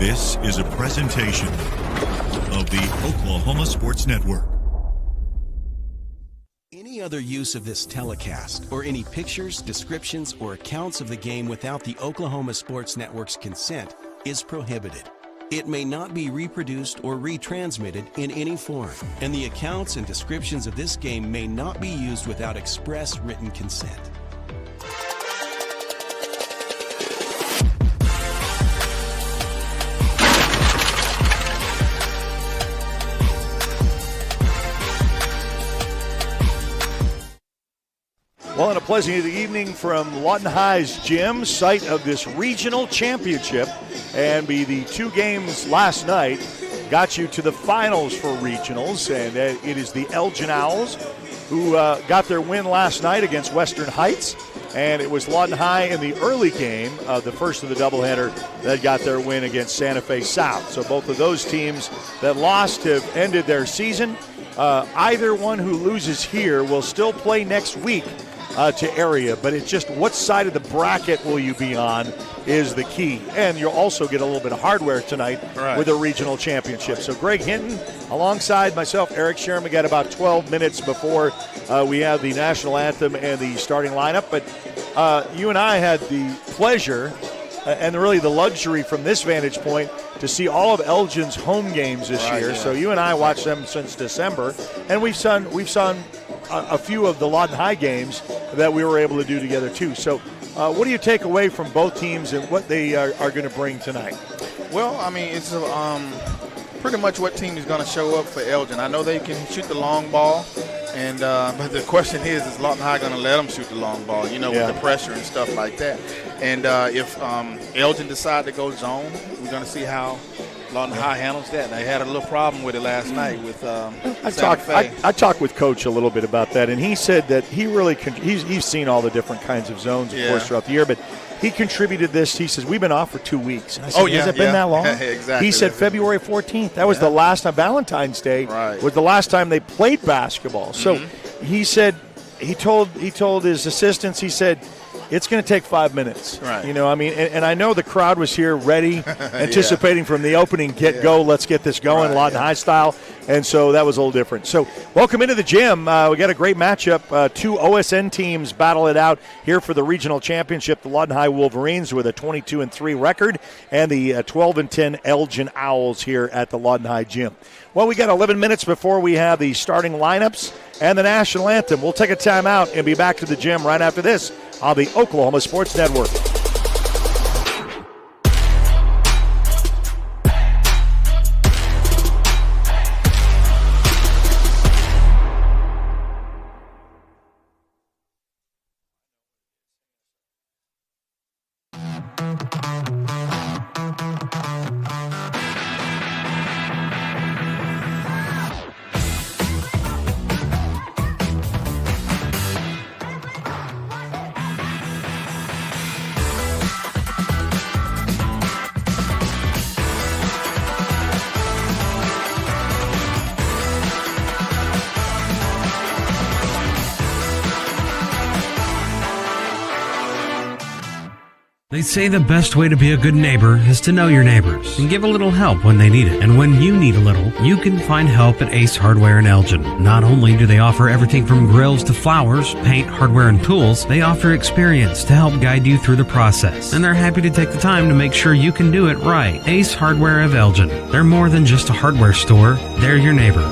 This is a presentation of the Oklahoma Sports Network. Any other use of this telecast or any pictures, descriptions, or accounts of the game without the Oklahoma Sports Network's consent is prohibited. It may not be reproduced or retransmitted in any form, and the accounts and descriptions of this game may not be used without express written consent. Well, and a pleasant evening from Lawton High's gym, site of this regional championship. And the two games last night got you to the finals for regionals. And it is the Elgin Owls who got their win last night against Western Heights. And it was Lawton High in the early game, the first of the doubleheader, that got their win against Santa Fe South. So both of those teams that lost have ended their season. Either one who loses here will still play next week to area, but it's just what side of the bracket will you be on is the key. And you'll also get a little bit of hardware tonight with the regional championship. So Greg Hinton alongside myself, Eric Sherman, got about 12 minutes before we have the national anthem and the starting lineup. But you and I had the pleasure and really the luxury from this vantage point to see all of Elgin's home games this year. Yeah. So you and I watched them since December, and we've seen a few of the Lawton High games that we were able to do together too. So what do you take away from both teams and what they are going to bring tonight? Well, I mean, it's pretty much what team is going to show up for Elgin. I know they can shoot the long ball, and but the question is Lawton High going to let them shoot the long ball, with the pressure and stuff like that? And if Elgin decide to go zone, we're going to see how Lawton High handles that. They had a little problem with it last night with Santa Fe. I talked with Coach a little bit about that, and he said that he really he's seen all the different kinds of zones, of course, throughout the year, but he contributed this. He says, we've been off for 2 weeks. And I said, has it been that long? Exactly. He said February 14th. That was the last time. Valentine's Day was the last time they played basketball. So he said, he told his assistants, he said, it's going to take 5 minutes. Right. And I know the crowd was here ready, anticipating from the opening get-go, let's get this going, Lawton High style. And so that was a little different. So welcome into the gym. We got a great matchup. Two OSN teams battle it out here for the regional championship. The Lawton High Wolverines with a 22-3 record, and the 12-10 Elgin Owls here at the Lawton High gym. Well, we got 11 minutes before we have the starting lineups and the national anthem. We'll take a timeout and be back to the gym right after this on the Oklahoma Sports Network. They say the best way to be a good neighbor is to know your neighbors and give a little help when they need it. And when you need a little, you can find help at Ace Hardware in Elgin. Not only do they offer everything from grills to flowers, paint, hardware, and tools, they offer experience to help guide you through the process. And they're happy to take the time to make sure you can do it right. Ace Hardware of Elgin. They're more than just a hardware store. They're your neighbors.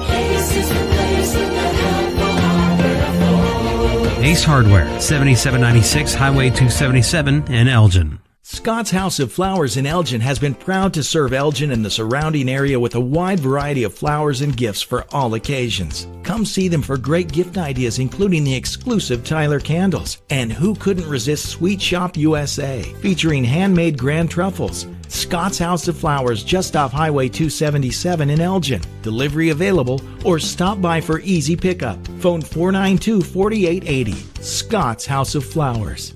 Ace Hardware, 7796 Highway 277 in Elgin. Scott's House of Flowers in Elgin has been proud to serve Elgin and the surrounding area with a wide variety of flowers and gifts for all occasions. Come see them for great gift ideas, including the exclusive Tyler candles. And who couldn't resist Sweet Shop USA, featuring handmade grand truffles. Scott's House of Flowers, just off Highway 277 in Elgin. Delivery available, or stop by for easy pickup. Phone 492-4880. Scott's House of Flowers.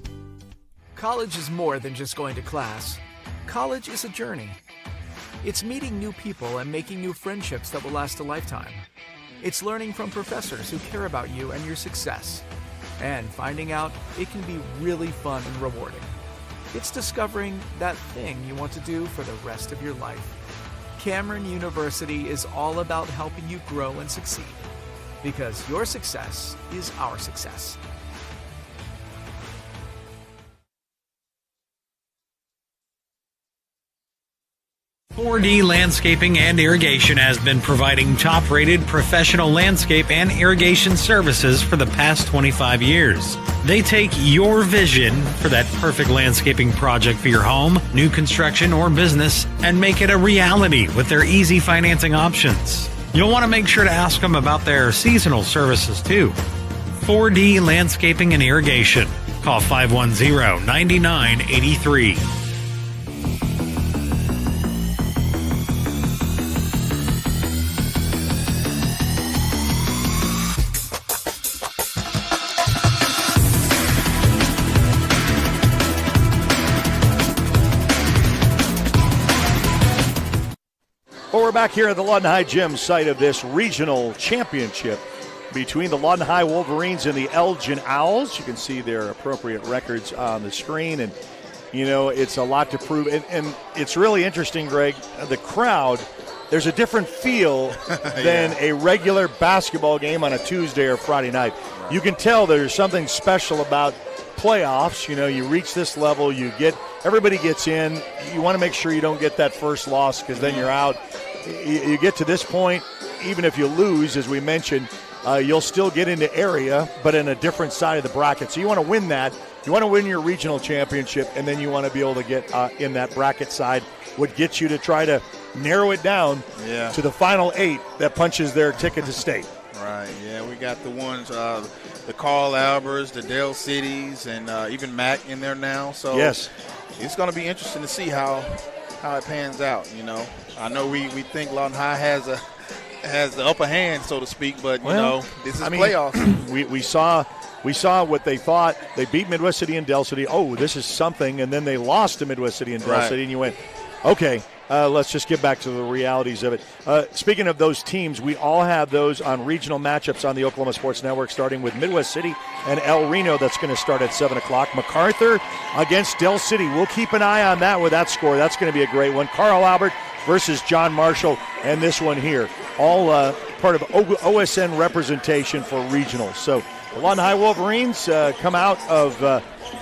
College is more than just going to class. College is a journey. It's meeting new people and making new friendships that will last a lifetime. It's learning from professors who care about you and your success. And finding out it can be really fun and rewarding. It's discovering that thing you want to do for the rest of your life. Cameron University is all about helping you grow and succeed, because your success is our success. .4D Landscaping and Irrigation has been providing top-rated professional landscape and irrigation services for the past 25 years. They take your vision for that perfect landscaping project for your home, new construction, or business and make it a reality with their easy financing options. You'll want to make sure to ask them about their seasonal services too. 4D Landscaping and Irrigation. Call 510-9983. Well, we're back here at the Lawton High Gym, site of this regional championship between the Lawton High Wolverines and the Elgin Owls. You can see their appropriate records on the screen, and, you know, it's a lot to prove. And it's really interesting, Greg, the crowd, there's a different feel than a regular basketball game on a Tuesday or Friday night. Right. You can tell there's something special about playoffs. You know, you reach this level, everybody gets in. You want to make sure you don't get that first loss, because then you're out. You get to this point, even if you lose, as we mentioned, you'll still get into area, but in a different side of the bracket. So you want to win that. You want to win your regional championship, and then you want to be able to get in that bracket side, what gets you to try to narrow it down to the final 8 that punches their ticket to state. Right, yeah, we got the ones, the Carl Albers, the Dale Cities, and even Mac in there now. So yes, it's going to be interesting to see how it pans out, you know. I know we think Lawton High has the upper hand, so to speak, but, you know, this is playoffs. We saw what they thought. They beat Midwest City and Dell City. Oh, this is something. And then they lost to Midwest City and Dell City, and you went, okay, let's just get back to the realities of it. Speaking of those teams, we all have those on regional matchups on the Oklahoma Sports Network, starting with Midwest City and El Reno. That's going to start at 7 o'clock. MacArthur against Dell City. We'll keep an eye on that with that score. That's going to be a great one. Carl Albert versus John Marshall, and this one here. All part of OSN representation for regionals. So the Lawton High Wolverines come out of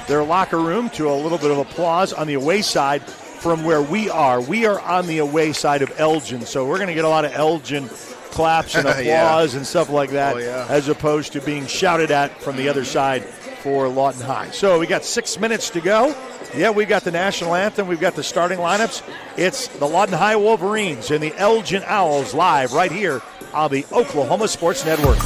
their locker room to a little bit of applause on the away side from where we are. We are on the away side of Elgin, so we're going to get a lot of Elgin claps and applause and stuff like that, as opposed to being shouted at from the other side for Lawton High. So we got 6 minutes to go. Yeah, we've got the national anthem. We've got the starting lineups. It's the Lawton High Wolverines and the Elgin Owls live right here on the Oklahoma Sports Network.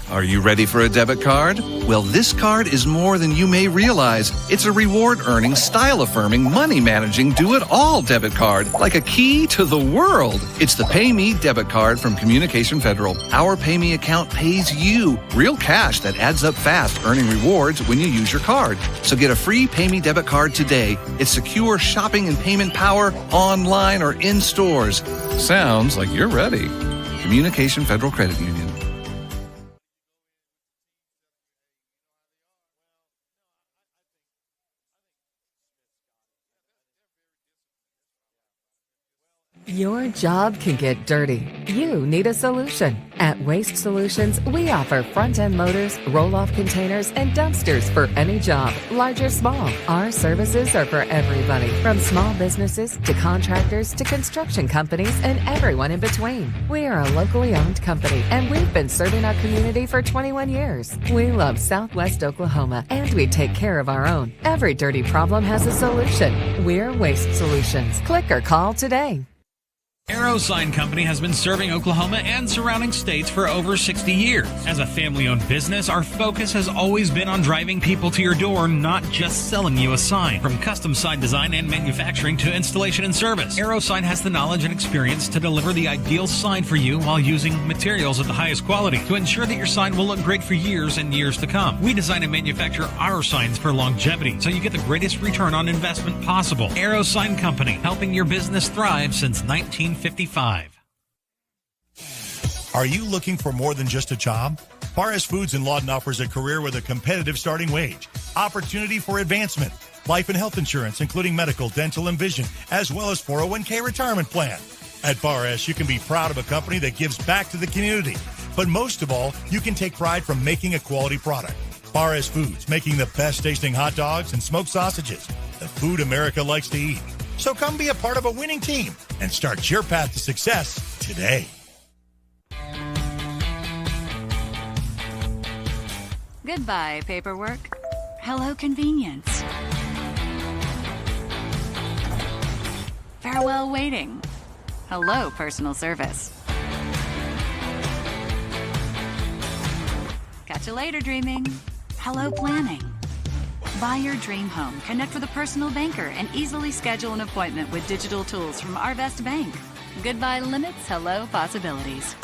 Are you ready for a debit card? Well, this card is more than you may realize. It's a reward-earning, style-affirming, money-managing, do-it-all debit card, like a key to the world. It's the Pay Me debit card from Communication Federal. Our Pay Me account pays you real cash that adds up fast, earning rewards when you use your card. So get a free Pay Me debit card today. It's secure shopping and payment power online or in stores. Sounds like you're ready. Communication Federal Credit Union. Your job can get dirty. You need a solution. At Waste Solutions, we offer front-end loaders, roll-off containers, and dumpsters for any job, large or small. Our services are for everybody, from small businesses to contractors to construction companies and everyone in between. We are a locally owned company, and we've been serving our community for 21 years. We love Southwest Oklahoma, and we take care of our own. Every dirty problem has a solution. We're Waste Solutions. Click or call today. Arrow Sign Company has been serving Oklahoma and surrounding states for over 60 years. As a family-owned business, our focus has always been on driving people to your door, not just selling you a sign. From custom sign design and manufacturing to installation and service, Arrow Sign has the knowledge and experience to deliver the ideal sign for you while using materials at the highest quality to ensure that your sign will look great for years and years to come. We design and manufacture our signs for longevity, so you get the greatest return on investment possible. Arrow Sign Company, helping your business thrive since 1955. Are you looking for more than just a job? Bar S Foods in Lawton offers a career with a competitive starting wage, opportunity for advancement, life and health insurance, including medical, dental, and vision, as well as 401k retirement plan. At Bar S, you can be proud of a company that gives back to the community. But most of all, you can take pride from making a quality product. Bar S Foods, making the best tasting hot dogs and smoked sausages, the food America likes to eat. So come be a part of a winning team and start your path to success today. Goodbye, paperwork. Hello, convenience. Farewell, waiting. Hello, personal service. Catch you later, dreaming. Hello, planning. Buy your dream home, connect with a personal banker, and easily schedule an appointment with digital tools from Arvest Bank. Goodbye limits, hello possibilities.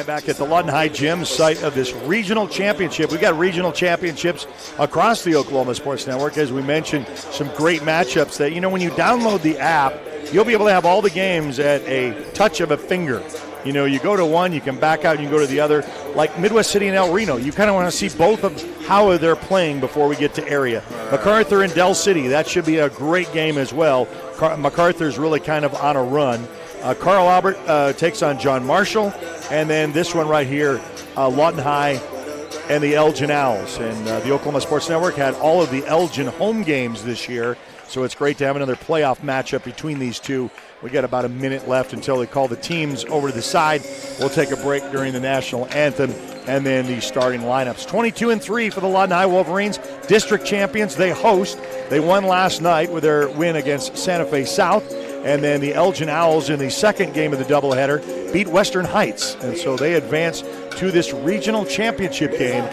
Back at the Lawton High Gym, site of this regional championship. We've got regional championships across the Oklahoma Sports Network. As we mentioned, some great matchups that, when you download the app, you'll be able to have all the games at a touch of a finger. You go to one, you can back out, you can go to the other. Like Midwest City and El Reno, you kind of want to see both of how they're playing before we get to area. MacArthur and Del City, that should be a great game as well. MacArthur's really kind of on a run. Carl Albert takes on John Marshall. And then this one right here, Lawton High and the Elgin Owls. And the Oklahoma Sports Network had all of the Elgin home games this year, so it's great to have another playoff matchup between these two. We got about a minute left until they call the teams over to the side. We'll take a break during the national anthem and then the starting lineups. 22-3 for the Lawton High Wolverines, district champions. They host. They won last night with their win against Santa Fe South. And then the Elgin Owls in the second game of the doubleheader beat Western Heights. And so they advance to this regional championship game,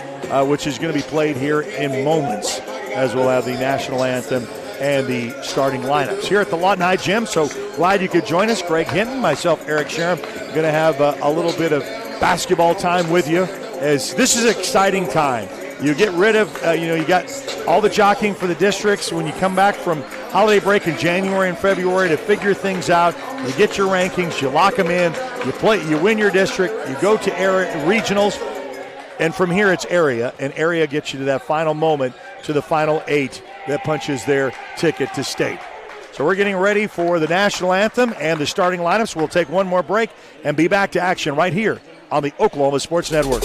which is going to be played here in moments, as we'll have the national anthem and the starting lineups here at the Lawton High Gym. So glad you could join us. Greg Hinton, myself, Eric Sherem, going to have a little bit of basketball time with you, as this is an exciting time. You get rid of, you got all the jockeying for the districts. When you come back from holiday break in January and February to figure things out, you get your rankings, you lock them in, you win your district, you go to regionals, and from here it's area, and area gets you to that final moment, to the final 8 that punches their ticket to state. So we're getting ready for the national anthem and the starting lineups. We'll take one more break and be back to action right here on the Oklahoma Sports Network.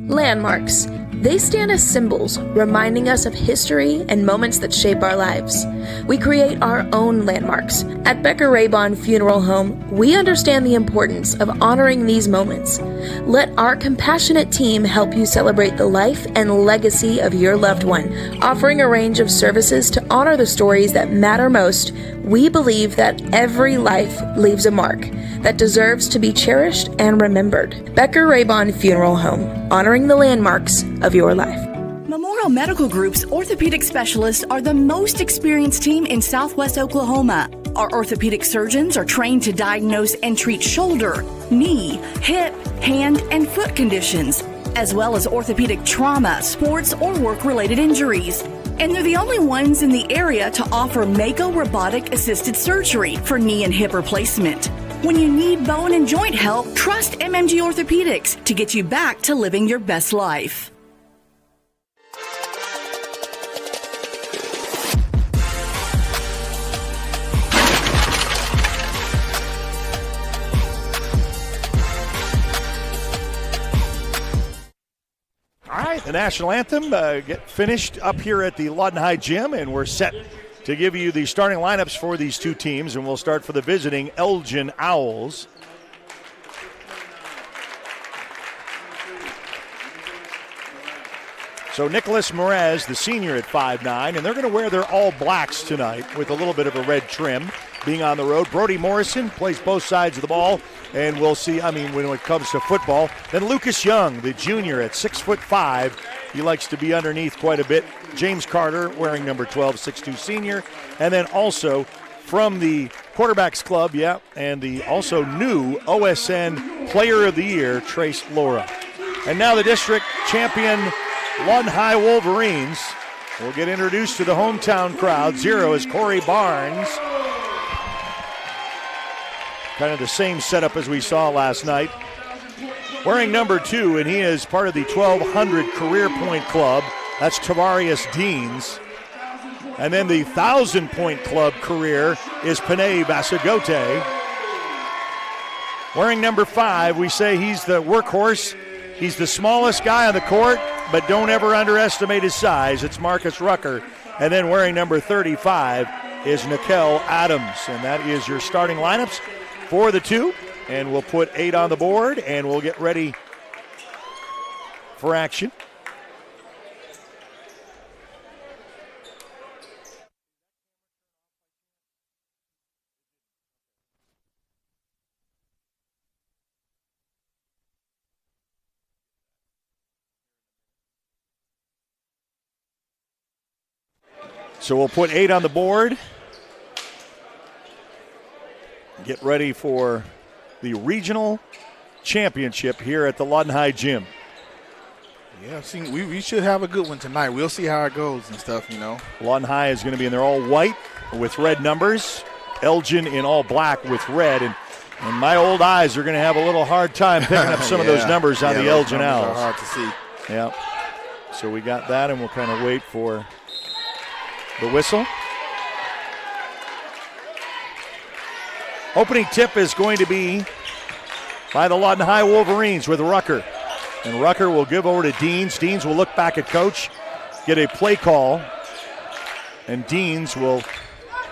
Landmarks. They stand as symbols, reminding us of history and moments that shape our lives. We create our own landmarks. At Becker-Raybon Funeral Home, we understand the importance of honoring these moments. Let our compassionate team help you celebrate the life and legacy of your loved one. Offering a range of services to honor the stories that matter most, we believe that every life leaves a mark that deserves to be cherished and remembered. Becker-Raybon Funeral Home, honoring the landmarks of your life. Memorial Medical Group's orthopedic specialists are the most experienced team in Southwest Oklahoma. Our orthopedic surgeons are trained to diagnose and treat shoulder, knee, hip, hand, and foot conditions, as well as orthopedic trauma, sports, or work-related injuries. And they're the only ones in the area to offer Mako robotic-assisted surgery for knee and hip replacement. When you need bone and joint help, trust MMG Orthopedics to get you back to living your best life. All right, the national anthem get finished up here at the Lawton High Gym, and we're set to give you the starting lineups for these two teams, and we'll start for the visiting Elgin Owls. So Nicholas Merez, the senior at 5'9", and they're going to wear their all blacks tonight with a little bit of a red trim, being on the road. Brody Morrison plays both sides of the ball, and we'll see, when it comes to football. Then Lucas Young, the junior at 6'5", he likes to be underneath quite a bit. James Carter wearing number 12, 6'2" senior. And then also from the quarterbacks club, and the also new OSN Player of the Year, Trace Laura. And now the district champion Lawton High Wolverines will get introduced to the hometown crowd. 0 is Corey Barnes. Kind of the same setup as we saw last night. Wearing number 2, and he is part of the 1,200 Career Point Club. That's Tavarius Deans. And then the 1,000-point club career is Panay Basagote. Wearing number 5, we say he's the workhorse. He's the smallest guy on the court, but don't ever underestimate his size. It's Marcus Rucker. And then wearing number 35 is Nikel Adams. And that is your starting lineups for the two. And we'll put 8 on the board, and we'll get ready for action. So we'll put 8 on the board. Get ready for the regional championship here at the Lawton High Gym. Yeah, we should have a good one tonight. We'll see how it goes and stuff, Lawton High is going to be in their all white with red numbers. Elgin in all black with red. And my old eyes are going to have a little hard time picking up some of those numbers on the Elgin Owls. Are hard to see. Yeah. So we got that, and we'll kind of wait for the whistle. Opening tip is going to be by the Lawton High Wolverines with Rucker. And Rucker will give over to Deans. Deans will look back at coach, get a play call, and Deans will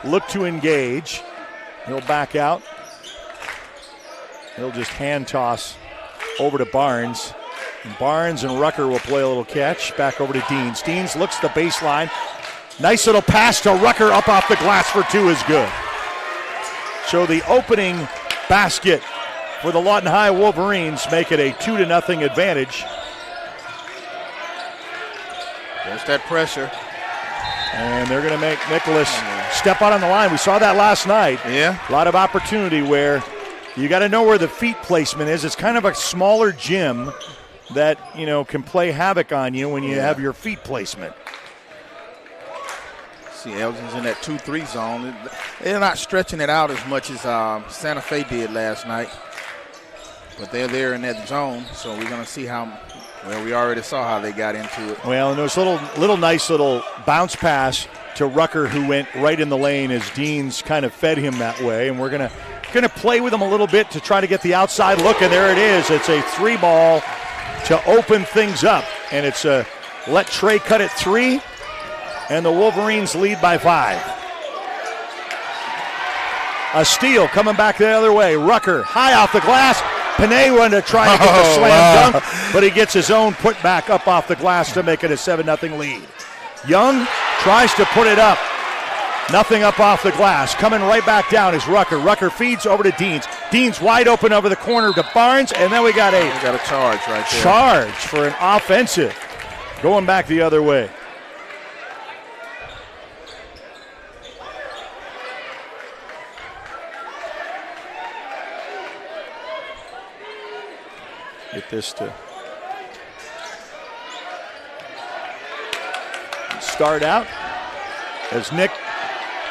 look to engage. He'll back out. He'll just hand toss over to Barnes. And Barnes and Rucker will play a little catch. Back over to Deans. Deans looks the baseline. Nice little pass to Rucker up off the glass for 2 is good. So the opening basket for the Lawton High Wolverines make it a 2-0 advantage. There's that pressure. And they're going to make Nicholas step out on the line. We saw that last night. Yeah. A lot of opportunity where you got to know where the feet placement is. It's kind of a smaller gym that, can play havoc on you when you have your feet placement. See, Elgin's in that 2-3 zone. They're not stretching it out as much as Santa Fe did last night. But they're there in that zone, so we're going to see we already saw how they got into it. Well, and there was a nice little bounce pass to Rucker, who went right in the lane as Deans kind of fed him that way. And we're going to play with him a little bit to try to get the outside look, and there it is. It's a 3-ball to open things up. And it's a let Trey cut it 3. And the Wolverines lead by 5. A steal coming back the other way. Rucker high off the glass. Panay wanted to try to get the slam dunk, but he gets his own putback up off the glass to make it a 7-0 lead. Young tries to put it up. Nothing up off the glass. Coming right back down is Rucker. Rucker feeds over to Deans. Deans wide open over the corner to Barnes, and then we got a charge right there. Charge for an offensive going back the other way. Get this to start out as Nick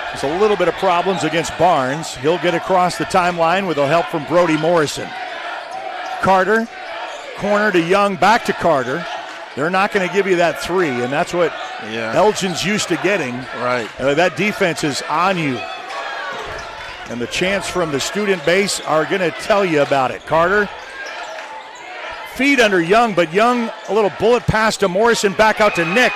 There's a little bit of problems against Barnes. He'll get across the timeline with a help from Brody Morrison. Carter, corner to Young, back to Carter. They're not going to give you that three, and that's what Elgin's used to getting. Right. That defense is on you. And the chants from the student base are going to tell you about it. Carter, feed under Young, but Young, a little bullet pass to Morrison, back out to Nick.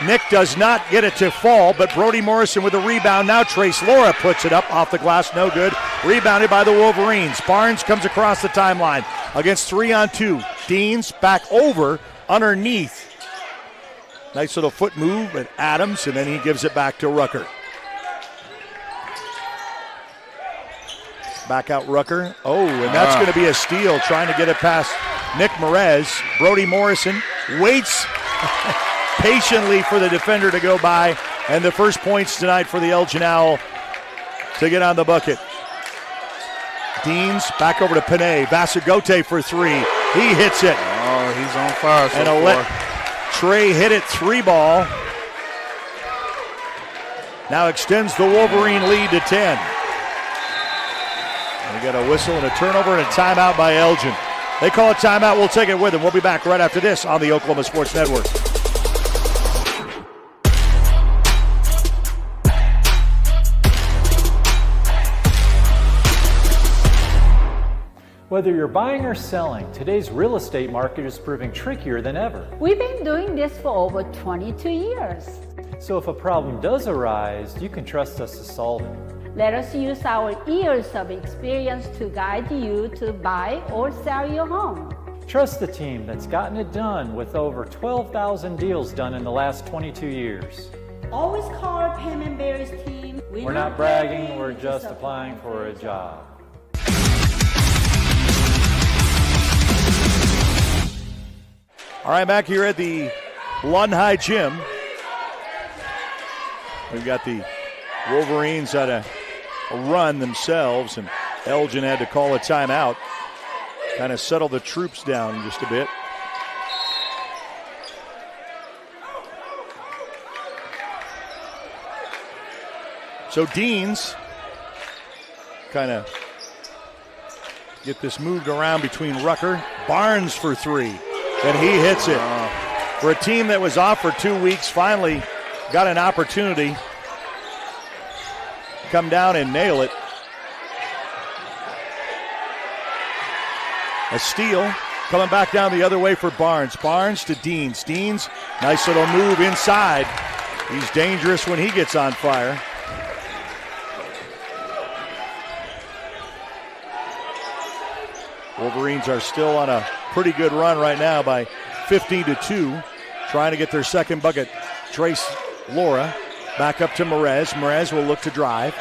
Nick does not get it to fall, but Brody Morrison with a rebound. Now Trace Laura puts it up off the glass, no good. Rebounded by the Wolverines. Barnes comes across the timeline against 3-on-2. Deans back over underneath. Nice little foot move at Adams, and then he gives it back to Rucker. Back out Rucker. Oh, and that's going to be a steal, trying to get it past Nick Merez. Brody Morrison waits patiently for the defender to go by, and the first points tonight for the Elgin Owl to get on the bucket. Deans back over to Panay. Vasagote for three. He hits it. Oh, he's on fire so and let Trey hit it, 3-ball. Now extends the Wolverine lead to 10. We got a whistle and a turnover and a timeout by Elgin. They call a timeout. We'll take it with them. We'll be back right after this on the Oklahoma Sports Network. Whether you're buying or selling, today's real estate market is proving trickier than ever. We've been doing this for over 22 years. So if a problem does arise, you can trust us to solve it. Let us use our years of experience to guide you to buy or sell your home. Trust the team that's gotten it done with over 12,000 deals done in the last 22 years. Always call our Payment Berries team. We're not bragging, we're just applying for a job. All right, back here at the Lawton High Gym. We've got the Wolverines at a run themselves, and Elgin had to call a timeout. Kind of settle the troops down just a bit. So Deans kind of get this moved around between Rucker. Barnes for three, and he hits it. For a team that was off for 2 weeks, finally got an opportunity. Come down and nail it. A steal coming back down the other way for Barnes. Barnes to Deans. Deans, nice little move inside. He's dangerous when he gets on fire. Wolverines are still on a pretty good run right now by 15-2. Trying to get their second bucket. Trace Laura back up to Merez. Merez will look to drive.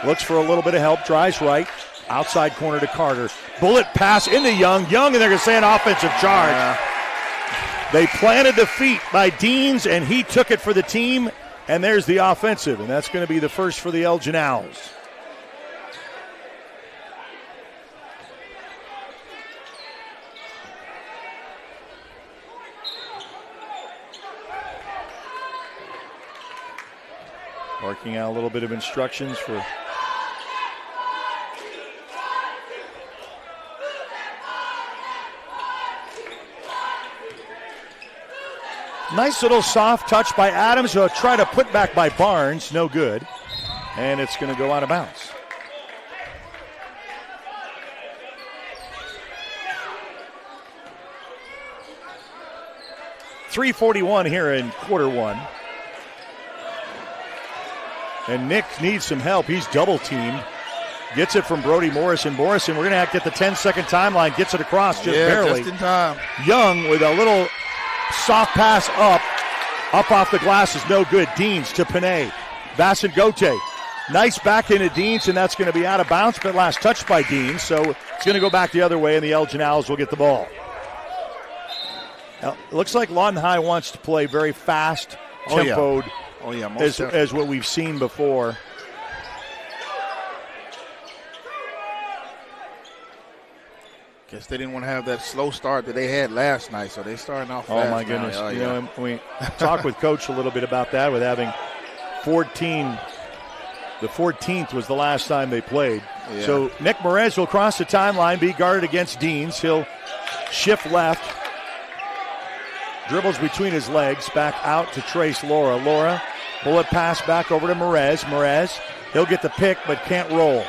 Looks for a little bit of help. Drives right. Outside corner to Carter. Bullet pass into Young. Young, and they're going to say an offensive charge. They planted the feet by Deans, and he took it for the team. And there's the offensive, and that's going to be the first for the Elgin Owls. Working out a little bit of instructions for nice little soft touch by Adams. Who'll try to put back by Barnes. No good. And it's going to go out of bounds. .341 here in quarter one. And Nick needs some help. He's double-teamed. Gets it from Brody Morrison. Morrison, we're going to get the 10-second timeline. Gets it across just barely. Just in time. Young with a little soft pass up. Up off the glass is no good. Deans to Panay. Vasagote. Nice back into Deans, and that's going to be out of bounds, but last touched by Deans. So it's going to go back the other way, and the Elgin Owls will get the ball. Now, it looks like Lawton High wants to play very fast, tempoed. Oh, yeah, most as what we've seen before. Guess they didn't want to have that slow start that they had last night, so they're starting off fast. Oh, my goodness. You know, we talked with Coach a little bit about that, with having 14 The 14th was the last time they played. Yeah. So Nick Merez will cross the timeline, be guarded against Deans. He'll shift left. Dribbles between his legs, back out to Trace Laura. Laura, bullet pass back over to Merez. Merez, he'll get the pick but can't roll.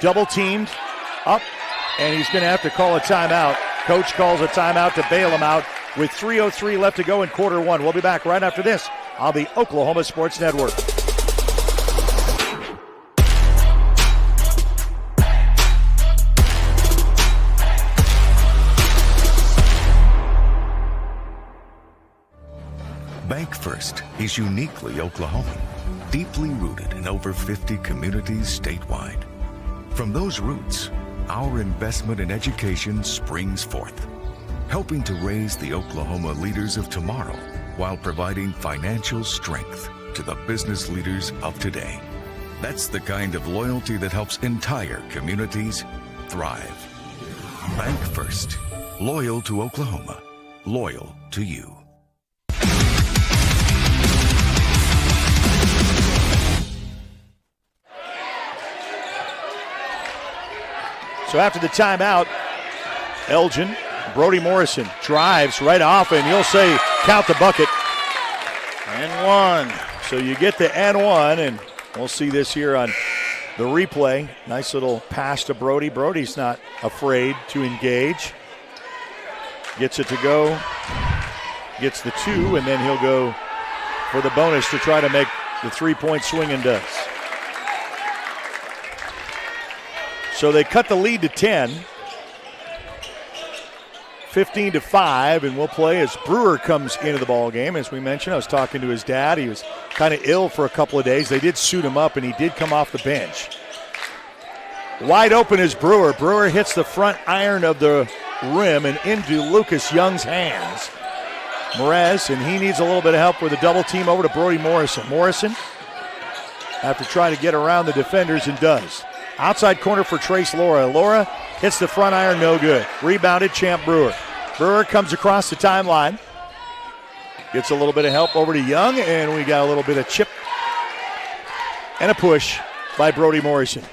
Double teamed, up, and he's going to have to call a timeout. Coach calls a timeout to bail him out with 3:03 left to go in quarter one. We'll be back right after this on the Oklahoma Sports Network. Bank First is uniquely Oklahoman, deeply rooted in over 50 communities statewide. From those roots, our investment in education springs forth, helping to raise the Oklahoma leaders of tomorrow while providing financial strength to the business leaders of today. That's the kind of loyalty that helps entire communities thrive. Bank First, loyal to Oklahoma, loyal to you. So after the timeout, Elgin, Brody Morrison drives right off, and you'll say count the bucket. And one. So you get the and one, and we'll see this here on the replay. Nice little pass to Brody. Brody's not afraid to engage. Gets it to go. Gets the two, and then he'll go for the bonus to try to make the three-point swing, and does. So they cut the lead to 10, 15-5, and we'll play as Brewer comes into the ball game. As we mentioned, I was talking to his dad. He was kind of ill for a couple of days. They did suit him up, and he did come off the bench. Wide open is Brewer. Brewer hits the front iron of the rim and into Lucas Young's hands. Merez, and he needs a little bit of help with a double team over to Brody Morrison. Morrison, after trying to get around the defenders, and does. Outside corner for Trace Laura. Laura hits the front iron, no good. Rebounded, Champ Brewer. Brewer comes across the timeline. Gets a little bit of help over to Young, and we got a little bit of chip and a push by Brody Morrison.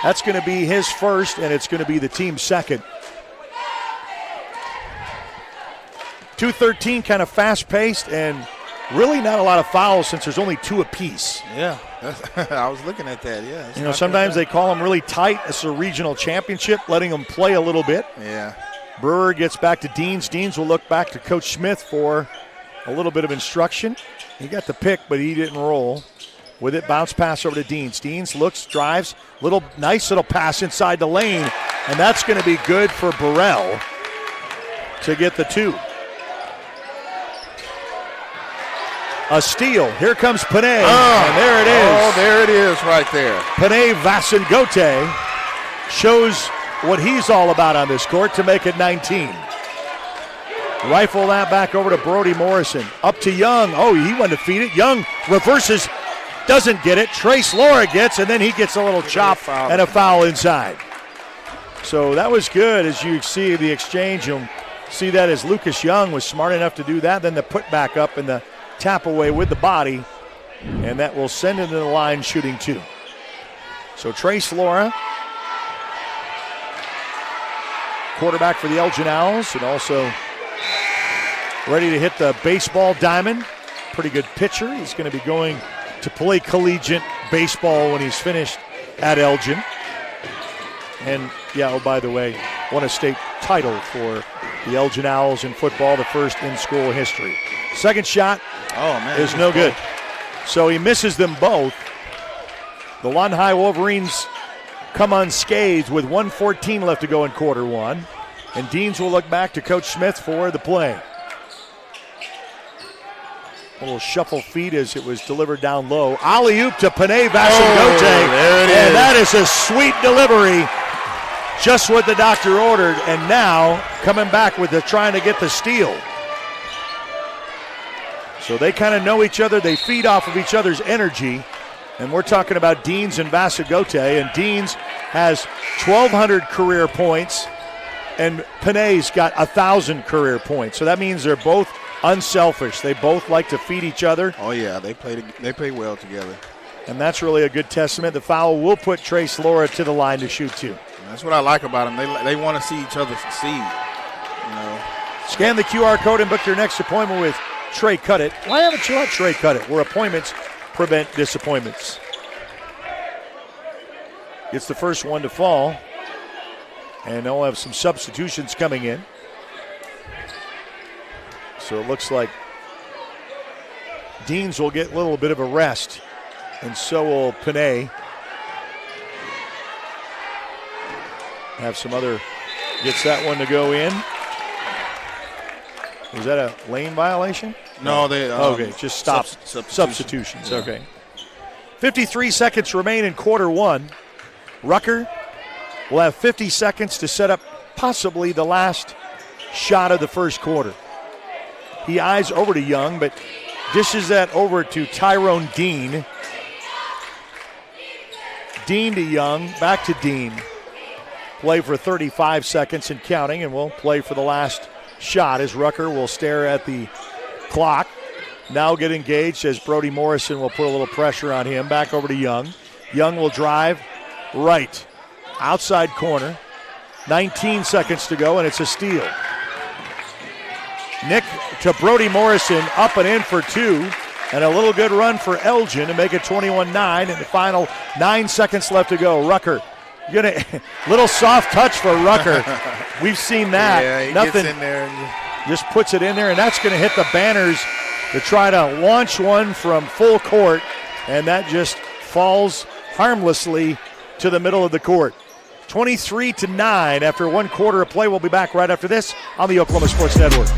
That's going to be his first, and it's going to be the team's second. 2:13, kind of fast-paced, and really not a lot of fouls since there's only two apiece. Yeah, I was looking at that, yeah. You know, sometimes they call them really tight. It's a regional championship, letting them play a little bit. Yeah. Brewer gets back to Deans. Deans will look back to Coach Smith for a little bit of instruction. He got the pick, but he didn't roll. With it, bounce pass over to Deans. Deans looks, drives, nice little pass inside the lane, and that's going to be good for Burrell to get the two. A steal. Here comes Panay, and there it is. Oh, there it is right there. Panay Vasengote shows what he's all about on this court to make it 19. Rifle that back over to Brody Morrison. Up to Young. Oh, he went to feed it. Young reverses, doesn't get it. Trace Laura gets, and then he gets a little chop and a foul inside. So that was good. As you see the exchange, you'll see that as Lucas Young was smart enough to do that. Then the put back up and the tap away with the body, and that will send it to the line shooting two. So Trace Laura, quarterback for the Elgin Owls, and also ready to hit the baseball diamond. Pretty good pitcher. He's going to be going to play collegiate baseball when he's finished at Elgin. And, yeah, oh, by the way, won a state title for the Elgin Owls in football, the first in school history. Second shot is no good. So he misses them both. The Lawton High Wolverines come unscathed with 1:14 left to go in quarter one. And Deans will look back to Coach Smith for the play. A little shuffle feed as it was delivered down low. Alley-oop to Panay Vasengote. There it is. And that is a sweet delivery. Just what the doctor ordered. And now coming back with trying to get the steal. So they kind of know each other. They feed off of each other's energy. And we're talking about Deans and Vasengote. And Deans has 1,200 career points. And Panay's got 1,000 career points. So that means they're both unselfish. They both like to feed each other. Oh, yeah. They play well together. And that's really a good testament. The foul will put Trace Laura to the line to shoot two. That's what I like about them. They want to see each other succeed. Scan the QR code and book your next appointment with Trey Cuttett. Why haven't you let Trey Cuttett? Where appointments prevent disappointments. Gets the first one to fall. And they'll have some substitutions coming in. So it looks like Deans will get a little bit of a rest. And so will Panay. Have some other, gets that one to go in. Was that a lane violation? No, they. Okay, just stop substitutions. Yeah. Okay. 53 seconds remain in quarter one. Rucker will have 50 seconds to set up possibly the last shot of the first quarter. He eyes over to Young, but dishes that over to Tyrone Dean. Dean to Young, back to Dean. Play for 35 seconds and counting, and we'll play for the last shot as Rucker will stare at the clock. Now get engaged as Brody Morrison will put a little pressure on him. Back over to Young. Young will drive right. Outside corner. 19 seconds to go, and it's a steal. Nick to Brody Morrison, up and in for two. And a little good run for Elgin to make it 21-9. And the final 9 seconds left to go. Rucker, little soft touch for Rucker. We've seen that. Yeah, he Nothing, gets in there and just puts it in there, and that's going to hit the banners to try to launch one from full court, and that just falls harmlessly to the middle of the court. 23-9 after 1 quarter of play. We'll be back right after this on the Oklahoma Sports Network.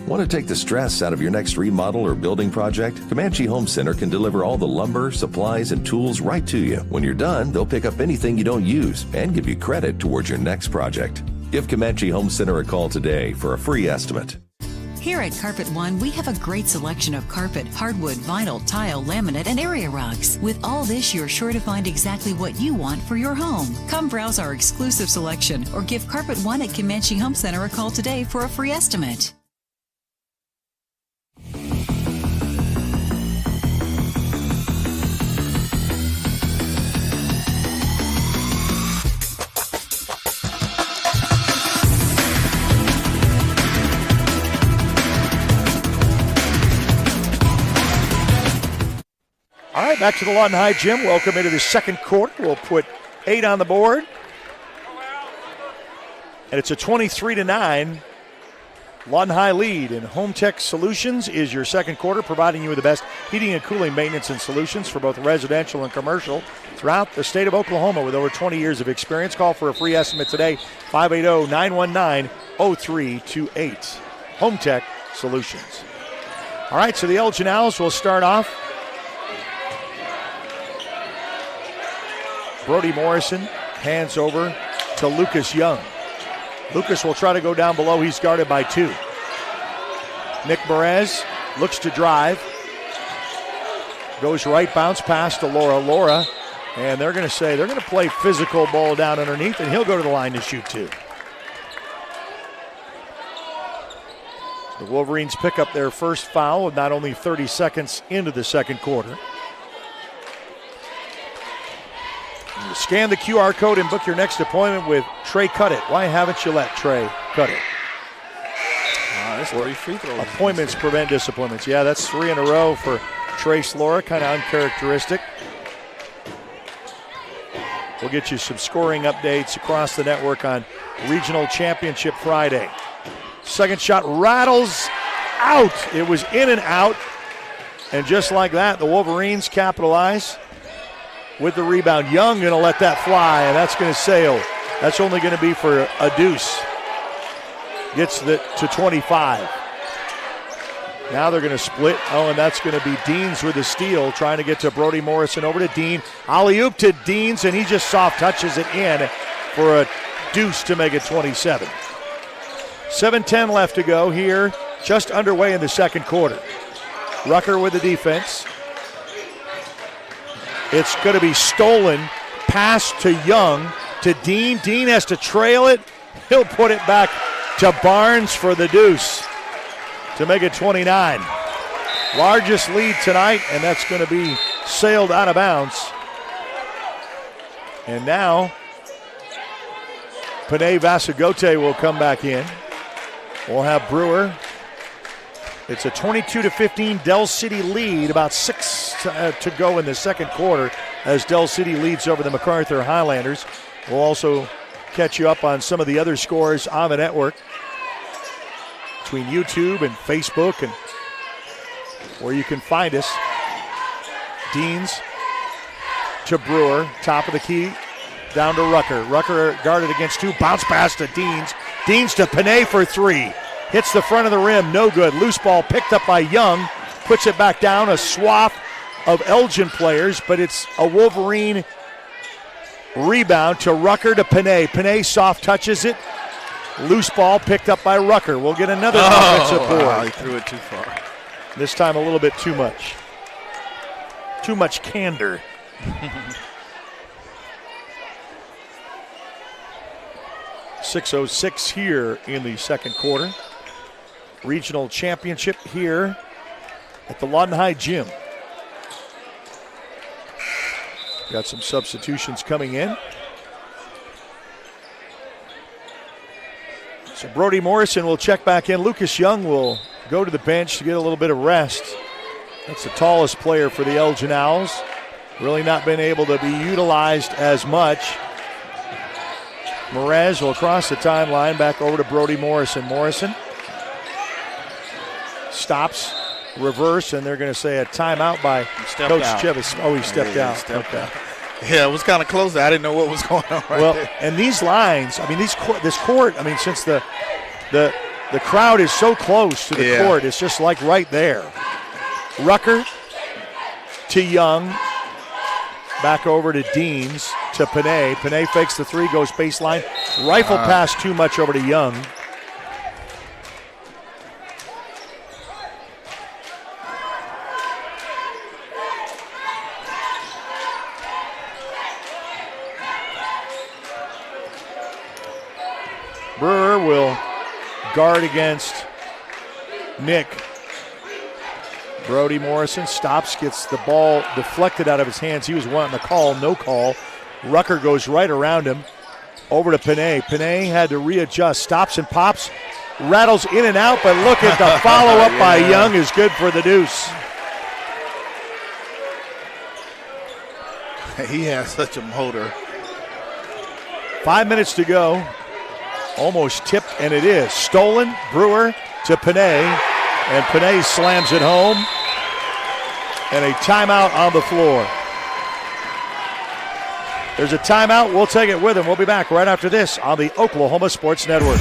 Want to take the stress out of your next remodel or building project? Comanche Home Center can deliver all the lumber, supplies, and tools right to you. When you're done, they'll pick up anything you don't use and give you credit towards your next project. Give Comanche Home Center a call today for a free estimate. Here at Carpet One, we have a great selection of carpet, hardwood, vinyl, tile, laminate, and area rugs. With all this, you're sure to find exactly what you want for your home. Come browse our exclusive selection or give Carpet One at Comanche Home Center a call today for a free estimate. All right, back to the Lawton High Gym. Welcome into the second quarter. We'll put 8 on the board. And it's a 23-9 Lawton High lead. And Home Tech Solutions is your second quarter, providing you with the best heating and cooling maintenance and solutions for both residential and commercial throughout the state of Oklahoma with over 20 years of experience. Call for a free estimate today, 580-919-0328. Home Tech Solutions. All right, so the Elgin Owls will start off. Brody Morrison hands over to Lucas Young. Lucas will try to go down below. He's guarded by 2. Nick Perez looks to drive. Goes right, bounce pass to Laura. And they're going to play physical ball down underneath, and he'll go to the line to shoot 2. The Wolverines pick up their first foul with not only 30 seconds into the second quarter. Scan the QR code and book your next appointment with Trey Cuttett. Why haven't you let Trey Cuttett? That's 3 free throws. Appointments prevent disappointments. Yeah, that's 3 in a row for Trace Laura. Kind of uncharacteristic. We'll get you some scoring updates across the network on Regional Championship Friday. Second shot rattles out. It was in and out. And just like that, the Wolverines capitalize with the rebound. Young going to let that fly, and that's going to sail. That's only going to be for a deuce. Gets to 25. Now they're going to split. Oh, and that's going to be Deans with the steal, trying to get to Brody Morrison. Over to Dean. Alley-oop to Deans, and he just soft touches it in for a deuce to make it 27. 7:10 left to go here, just underway in the second quarter. Rucker with the defense. It's going to be stolen. Pass to Young, to Dean. Dean has to trail it. He'll put it back to Barnes for the deuce to make it 29. largest lead tonight, and that's going to be sailed out of bounds. And now Panay Vasagote will come back in. We'll have Brewer. It's a 22-15 Del City lead, about 6 to go in the second quarter as Del City leads over the MacArthur Highlanders. We'll also catch you up on some of the other scores on the network between YouTube and Facebook and where you can find us. Deans to Brewer, top of the key, down to Rucker. Rucker guarded against 2, bounce pass to Deans. Deans to Panay for 3. Hits the front of the rim, no good. Loose ball picked up by Young, puts it back down. A swath of Elgin players, but it's a Wolverine rebound to Rucker to Panay. Panay soft touches it. Loose ball picked up by Rucker. We'll get another offensive board. Wow, he threw it too far. This time a little bit too much. Too much candor. .606 here in the second quarter. Regional championship here at the Lawton High Gym. Got some substitutions coming in. So Brody Morrison will check back in. Lucas Young will go to the bench to get a little bit of rest. That's the tallest player for the Elgin Owls. Really not been able to be utilized as much. Merez will cross the timeline back over to Brody Morrison. Morrison stops, reverse, and they're going to say a timeout by Coach Chevis. Oh, he stepped out. Yeah, it was kind of close. I didn't know what was going on there. And these lines, I mean, this court, I mean, since the crowd is so close to the court, it's just like right there. Rucker to Young, back over to Deans to Panay. Panay fakes the 3, goes baseline. Rifle pass too much over to Young. Brewer will guard against Nick. Brody Morrison stops, gets the ball deflected out of his hands. He was wanting a call, no call. Rucker goes right around him. Over to Panay. Panay had to readjust, stops and pops, rattles in and out, but look at the follow-up by Young is good for the deuce. He has such a motor. 5 minutes to go. Almost tipped, and it is. Stolen, Brewer to Panay, and Panay slams it home. And a timeout on the floor. There's a timeout. We'll take it with him. We'll be back right after this on the Oklahoma Sports Network.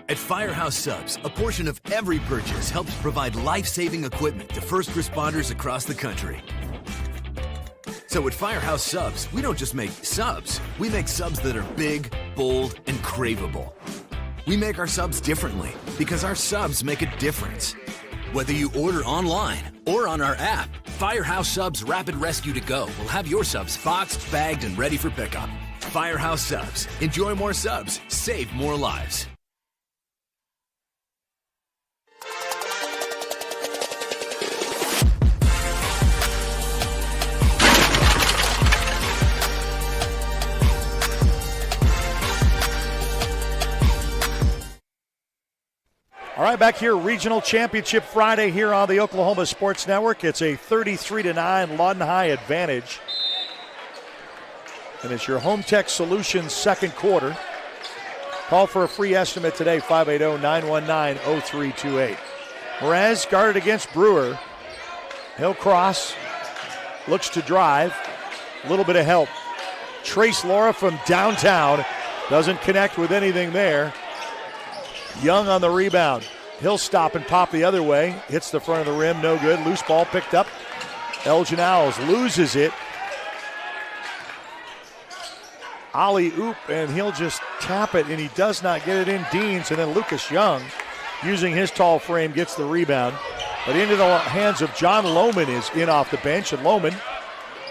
At Firehouse Subs, a portion of every purchase helps provide life-saving equipment to first responders across the country. So at Firehouse Subs, we don't just make subs. We make subs that are big, bold, and craveable. We make our subs differently because our subs make a difference. Whether you order online or on our app, Firehouse Subs Rapid Rescue to Go will have your subs boxed, bagged, and ready for pickup. Firehouse Subs. Enjoy more subs. Save more lives. All right, back here, Regional Championship Friday here on the Oklahoma Sports Network. It's a 33-9 Lawton High advantage. And it's your Home Tech Solutions second quarter. Call for a free estimate today, 580-919-0328. Mraz guarded against Brewer. He'll cross, looks to drive, a little bit of help. Trace Laura from downtown, doesn't connect with anything there. Young on the rebound. He'll stop and pop the other way. Hits the front of the rim, no good. Loose ball picked up. Elgin Owls loses it. Alley-oop, and he'll just tap it, and he does not get it in. Deans, and then Lucas Young, using his tall frame, gets the rebound. But into the hands of John Lohman is in off the bench, and Lohman,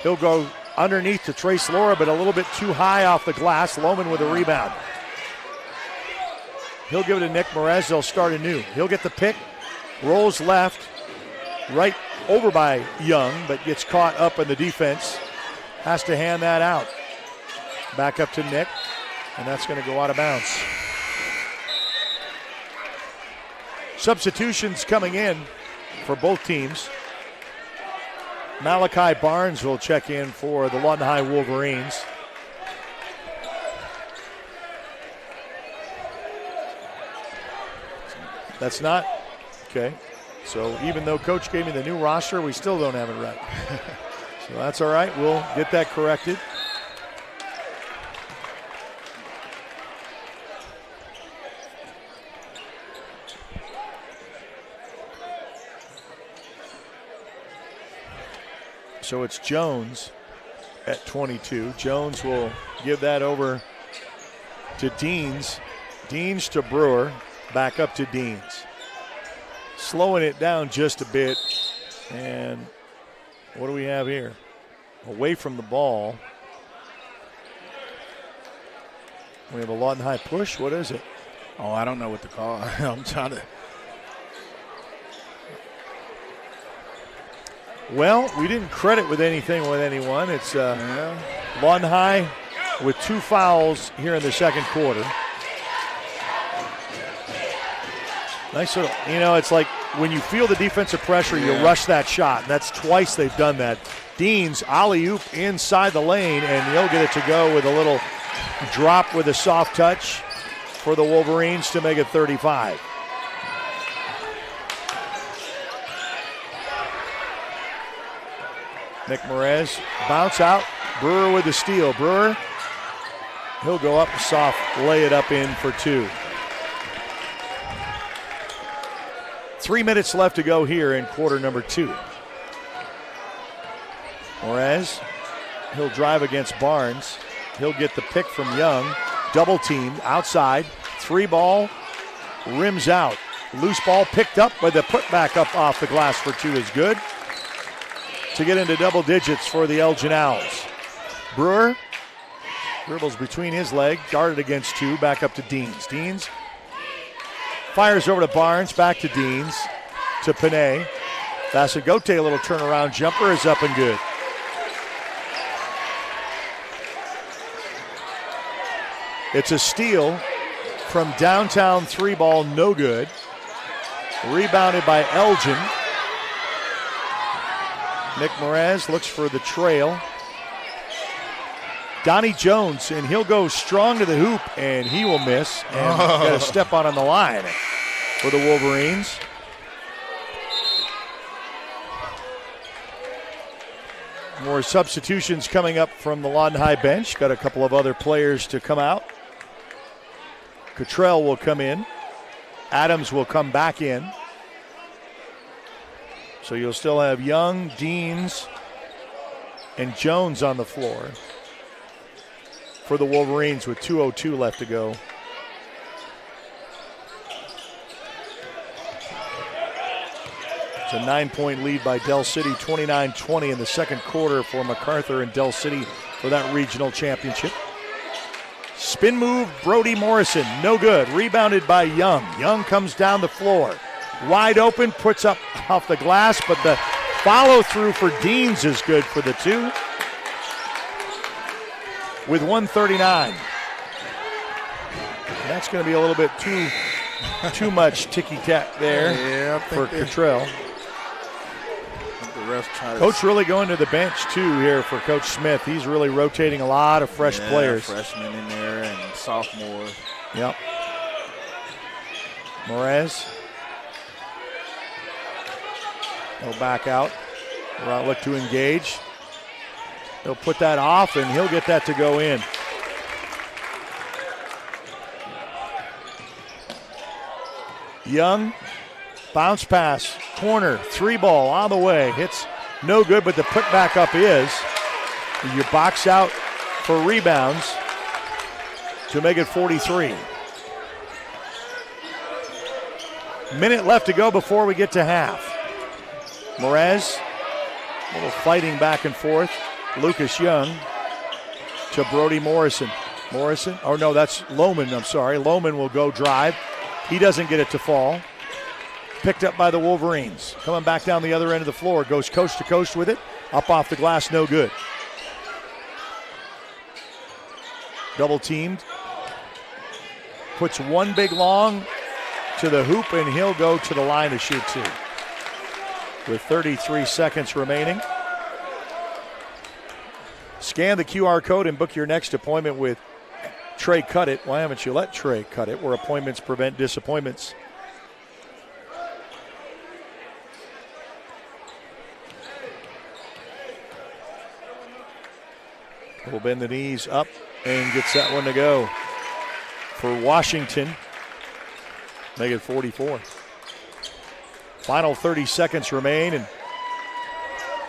he'll go underneath to Trace Laura, but a little bit too high off the glass. Lohman with a rebound. He'll give it to Nick Merez. They'll start anew. He'll get the pick, rolls left, right over by Young, but gets caught up in the defense. Has to hand that out. Back up to Nick, and that's going to go out of bounds. Substitutions coming in for both teams. Malachi Barnes will check in for the Lawton High Wolverines. That's not? Okay. So even though Coach gave me the new roster, we still don't have it right. So that's all right. We'll get that corrected. So it's Jones at 22. Jones will give that over to Deans. Deans to Brewer. Back up to Deans. Slowing it down just a bit. And what do we have here? Away from the ball. We have a Lawton High push. What is it? Oh, I don't know what to call. I'm trying to. Well, we didn't credit with anything with anyone. It's Lawton High with 2 fouls here in the second quarter. Nice little, it's like when you feel the defensive pressure, you rush that shot. That's twice they've done that. Deans alley-oop inside the lane, and he'll get it to go with a little drop with a soft touch for the Wolverines to make it 35. Nick Merez, bounce out. Brewer with the steal. Brewer, he'll go up and soft, lay it up in for 2. 3 minutes left to go here in quarter number 2. Merez, he'll drive against Barnes. He'll get the pick from Young. Double teamed outside. 3 ball, rims out. Loose ball picked up, but the putback up off the glass for 2 is good. To get into double digits for the Elgin Owls. Brewer dribbles between his leg, guarded against 2, back up to Deans. Deans fires over to Barnes, back to Deans, to Panay. Basagote, a little turnaround jumper, is up and good. It's a steal from downtown 3 ball, no good. Rebounded by Elgin. Nick Merez looks for the trail. Donnie Jones, and he'll go strong to the hoop, and he will miss. And got a step on the line for the Wolverines. More substitutions coming up from the Lawton High bench. Got a couple of other players to come out. Cottrell will come in. Adams will come back in. So you'll still have Young, Deans, and Jones on the floor for the Wolverines with 2:02 left to go. It's a 9-point lead by Del City, 29-20 in the second quarter for MacArthur and Del City for that regional championship. Spin move, Brody Morrison, no good. Rebounded by Young. Young comes down the floor. Wide open, puts up off the glass, but the follow through for Deans is good for the 2. With 1:39. That's going to be a little bit too much ticky-tack there for Cottrell. Coach really going to the bench, too, here for Coach Smith. He's really rotating a lot of fresh players. Freshmen in there and sophomore. Yep. Merez. He'll back out. We'll look to engage. He'll put that off, and he'll get that to go in. Young, bounce pass, corner, 3 ball on the way. Hits no good, but the putback up is. You box out for rebounds to make it 43. Minute left to go before we get to half. Merez, a little fighting back and forth. Lucas Young to Brody Morrison. Morrison, oh no, that's Lohman, I'm sorry. Lohman will go drive, He doesn't get it to fall. Picked up by the Wolverines. Coming back down the other end of the floor. Goes coast to coast with it. Up off the glass, no good. Double teamed. Puts one big long to the hoop, and he'll go to the line to shoot two. With 33 seconds remaining. Scan the QR code and book your next appointment with Trey Cut It. Why haven't you let Trey cut it? Where appointments prevent disappointments. Will bend the knees up and gets that one to go for Washington. Make it 44. Final 30 seconds remain, and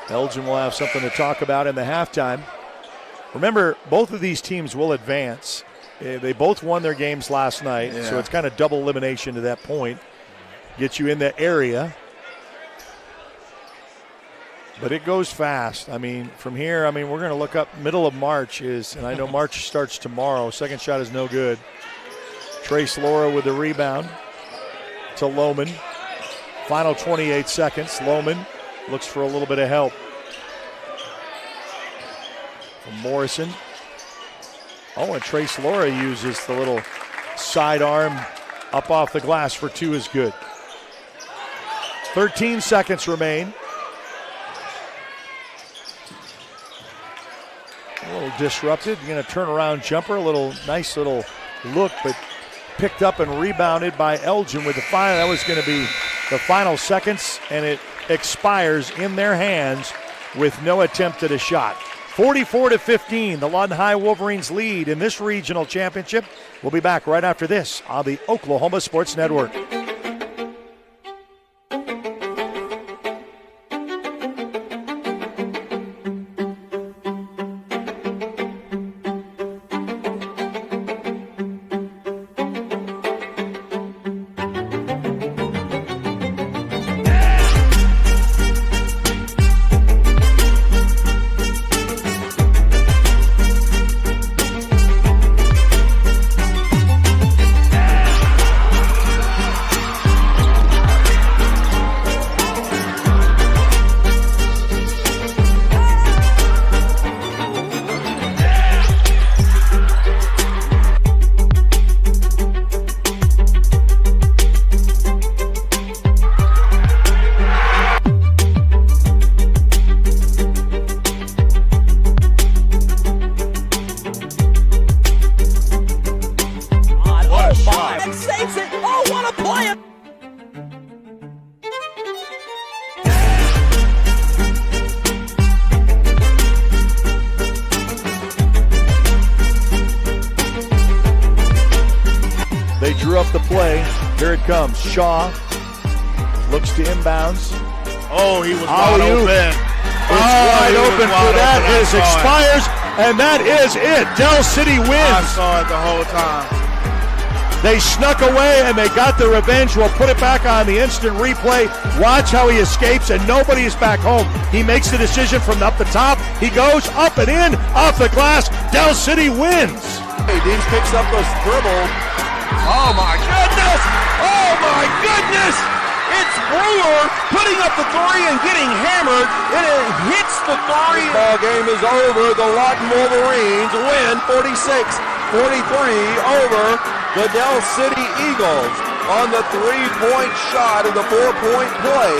Elgin will have something to talk about in the halftime. Remember, both of these teams will advance. They both won their games last night, so it's kind of double elimination to that point. Get you in the area. But it goes fast. I mean, from here, we're going to look up middle of March and I know March starts tomorrow. Second shot is no good. Trace Laura with the rebound to Lohman. Final 28 seconds. Lohman looks for a little bit of help from Morrison. Oh, and Trace Laura uses the little sidearm up off the glass for two is good. 13 seconds remain. A little disrupted. You're going to turn around jumper. Nice little look, but picked up and rebounded by Elgin with the final. That was going to be the final seconds, and it expires in their hands with no attempt at a shot. 44-15, the Lawton High Wolverines lead in this regional championship. We'll be back right after this on the Oklahoma Sports Network. Shaw looks to inbounds. Oh, he was wide open. Wide open for that. It expires, and that is it. Del City wins. I saw it the whole time. They snuck away, and they got the revenge. We'll put it back on the instant replay. Watch how he escapes, and nobody is back home. He makes the decision from up the top. He goes up and in, off the glass. Del City wins. Hey, Deans picks up those dribble. Oh, my goodness! Oh, my goodness! It's Brewer putting up the three and getting hammered, and it hits the three. The ball game is over. The Lawton Wolverines win 46-43 over the Del City Eagles on the three-point shot of the four-point play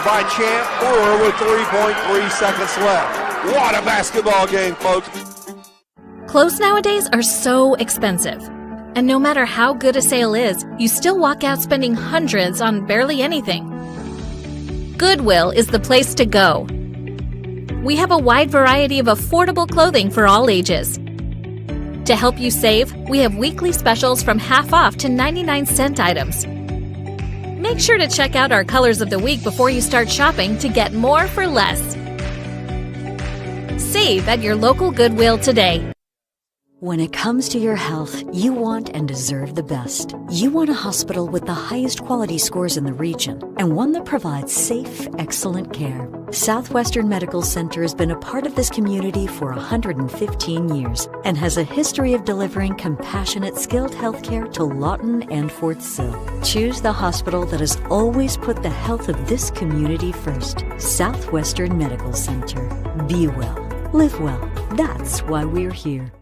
by Champ Brewer with 3.3 seconds left. What a basketball game, folks. Clothes nowadays are so expensive. And no matter how good a sale is, you still walk out spending hundreds on barely anything. Goodwill is the place to go. We have a wide variety of affordable clothing for all ages. To help you save, we have weekly specials from half off to 99-cent items. Make sure to check out our colors of the week before you start shopping to get more for less. Save at your local Goodwill today. When it comes to your health, you want and deserve the best. You want a hospital with the highest quality scores in the region and one that provides safe, excellent care. Southwestern Medical Center has been a part of this community for 115 years and has a history of delivering compassionate, skilled health care to Lawton and Fort Sill. Choose the hospital that has always put the health of this community first. Southwestern Medical Center. Be well. Live well. That's why we're here.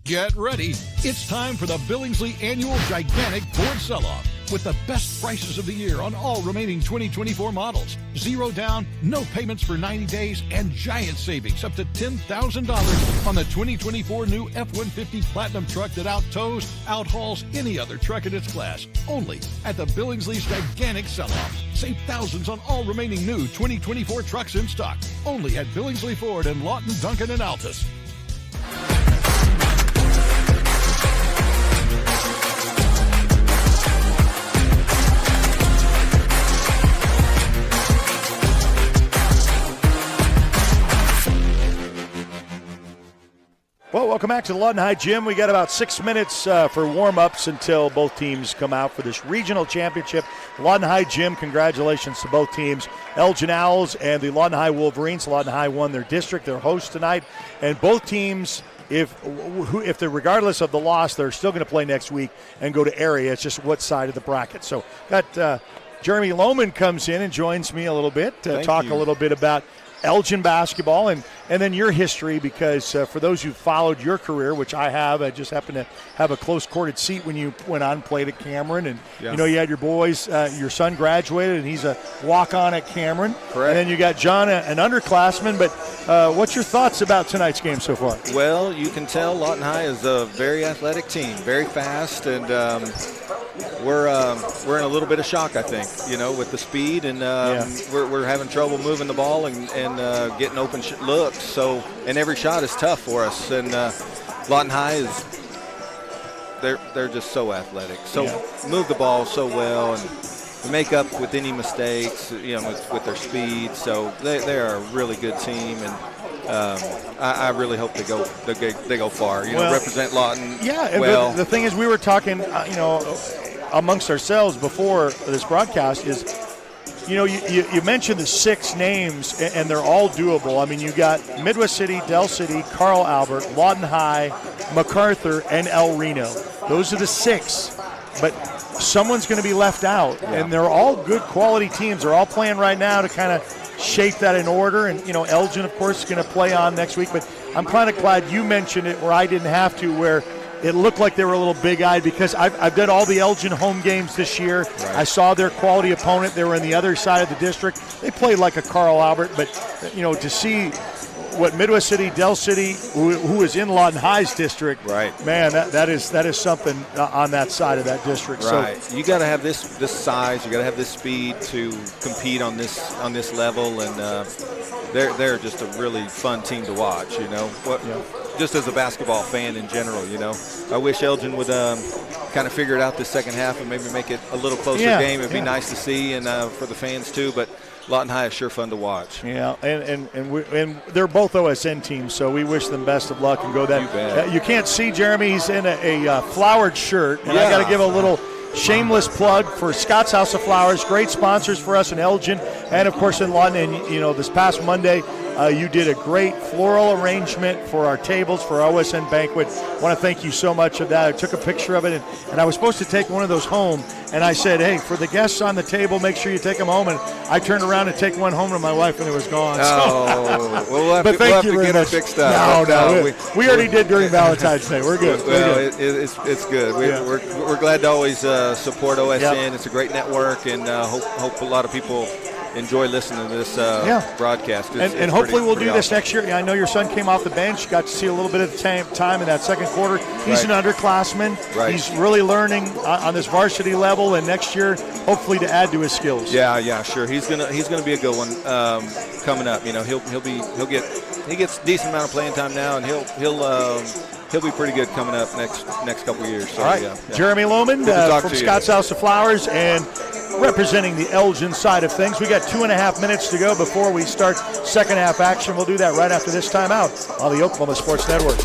Get ready. It's time for the Billingsley Annual Gigantic Ford Sell-Off with the best prices of the year on all remaining 2024 models. Zero down, no payments for 90 days, and giant savings up to $10,000 on the 2024 new F-150 Platinum truck that out-tows, out-hauls any other truck in its class. Only at the Billingsley's Gigantic Sell-Off. Save thousands on all remaining new 2024 trucks in stock. Only at Billingsley Ford in Lawton, Duncan, and Altus. Well, welcome back to the Lawton High Gym. We got about 6 minutes for warm-ups until both teams come out for this regional championship. Lawton High Gym, congratulations to both teams. Elgin Owls and the Lawton High Wolverines. Lawton High won their district, their host tonight. And both teams, if they're regardless of the loss, they're still going to play next week and go to area. It's just what side of the bracket. So got Jeremy Lohman comes in and joins me a little bit to talk a little bit about Elgin basketball and then your history, because for those who followed your career, which I have, I just happened to have a close-courted seat when you went on and played at Cameron, and you know, you had your boys, your son graduated and he's a walk-on at Cameron. Correct. And then you got John, an underclassman. But what's your thoughts about tonight's game so far? Well, you can tell Lawton High is a very athletic team, very fast, and we're in a little bit of shock, I think, you know, with the speed, and we're having trouble moving the ball and getting open looks. So, and every shot is tough for us. And Lawton High is they're just so athletic, so move the ball so well and make up with any mistakes, you know, with their speed. So they are a really good team, and I really hope they go far. You know, represent Lawton. Yeah. Well, the thing is, we were talking, you know, amongst ourselves before this broadcast is, you know, you mentioned the 6 names, and they're all doable. I mean, you got Midwest City, Del City, Carl Albert, Lawton High, MacArthur, and El Reno. Those are the 6. But someone's going to be left out, and they're all good quality teams. They're all playing right now to kind of shape that in order. And, you know, Elgin, of course, is going to play on next week. But I'm kind of glad you mentioned it where I didn't have to, where it looked like they were a little big-eyed, because I've done all the Elgin home games this year. Right. I saw their quality opponent. They were on the other side of the district. They played like a Carl Albert, but, you know, to see what Midwest City, Del City, who is in Lawton High's district, right? Man, that is something on that side of that district. Right. So you got to have this size. You got to have this speed to compete on this level, and they're just a really fun team to watch. You know, just as a basketball fan in general, you know, I wish Elgin would kind of figure it out this second half and maybe make it a little closer game. It'd be nice to see, and for the fans too. But Lawton High is sure fun to watch. Yeah, and they're both OSN teams, so we wish them best of luck and go that. You can't see Jeremy. He's in a flowered shirt, and I got to give a little shameless plug for Scott's House of Flowers, great sponsors for us in Elgin and, of course, in Lawton. And, you know, this past Monday, you did a great floral arrangement for our tables for our OSN banquet. I want to thank you so much of that. I took a picture of it, and I was supposed to take one of those home, and I said, hey, for the guests on the table, make sure you take them home. And I turned around to take one home to my wife, and it was gone. Oh, we'll have to get it fixed up. No, we already did during Valentine's Day. We're good. Well, it's good. We're glad to always support OSN. Yep. It's a great network, and hope a lot of people enjoy listening to this broadcast. And hopefully we'll do this next year. I know your son came off the bench, got to see a little bit of time in that second quarter. He's an underclassman. Right. He's really learning on this varsity level, and next year, hopefully, to add to his skills. Yeah, sure. He's gonna be a good one coming up. You know, he gets a decent amount of playing time now, and he'll be pretty good coming up next couple of years. So, all right, Jeremy Lohman from Scott's House of Flowers, and representing the Elgin side of things. We got 2.5 minutes to go before we start second half action. We'll do that right after this timeout on the Oklahoma Sports Network.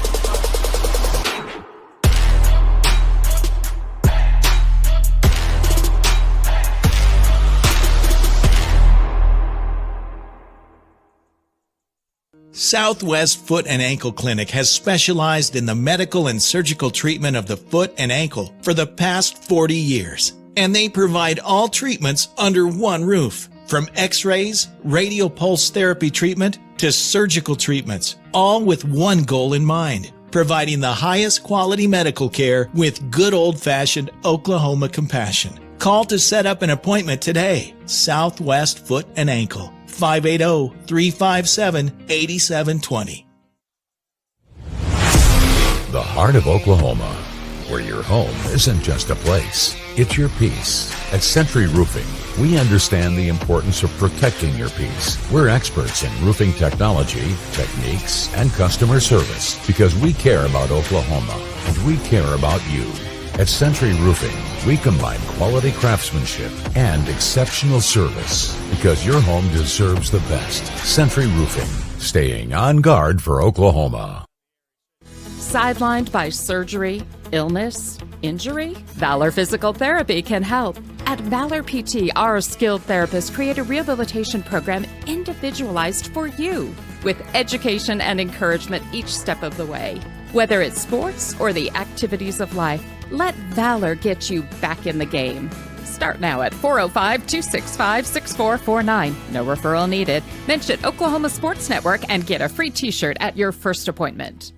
Southwest Foot and Ankle Clinic has specialized in the medical and surgical treatment of the foot and ankle for the past 40 years. And they provide all treatments under one roof. From x-rays, radial pulse therapy treatment, to surgical treatments, all with one goal in mind, providing the highest quality medical care with good old-fashioned Oklahoma compassion. Call to set up an appointment today. Southwest Foot and Ankle, 580-357-8720. The heart of Oklahoma, where your home isn't just a place, it's your peace. At Century Roofing, we understand the importance of protecting your peace. We're experts in roofing technology, techniques, and customer service because we care about Oklahoma and we care about you. At Century Roofing, we combine quality craftsmanship and exceptional service because your home deserves the best. Century Roofing, staying on guard for Oklahoma. Sidelined by surgery, illness, injury? Valor Physical Therapy can help. At Valor PT, our skilled therapists create a rehabilitation program individualized for you, with education and encouragement each step of the way. Whether it's sports or the activities of life, let Valor get you back in the game. Start now at 405-265-6449. No referral needed. Mention Oklahoma Sports Network and get a free t-shirt at your first appointment.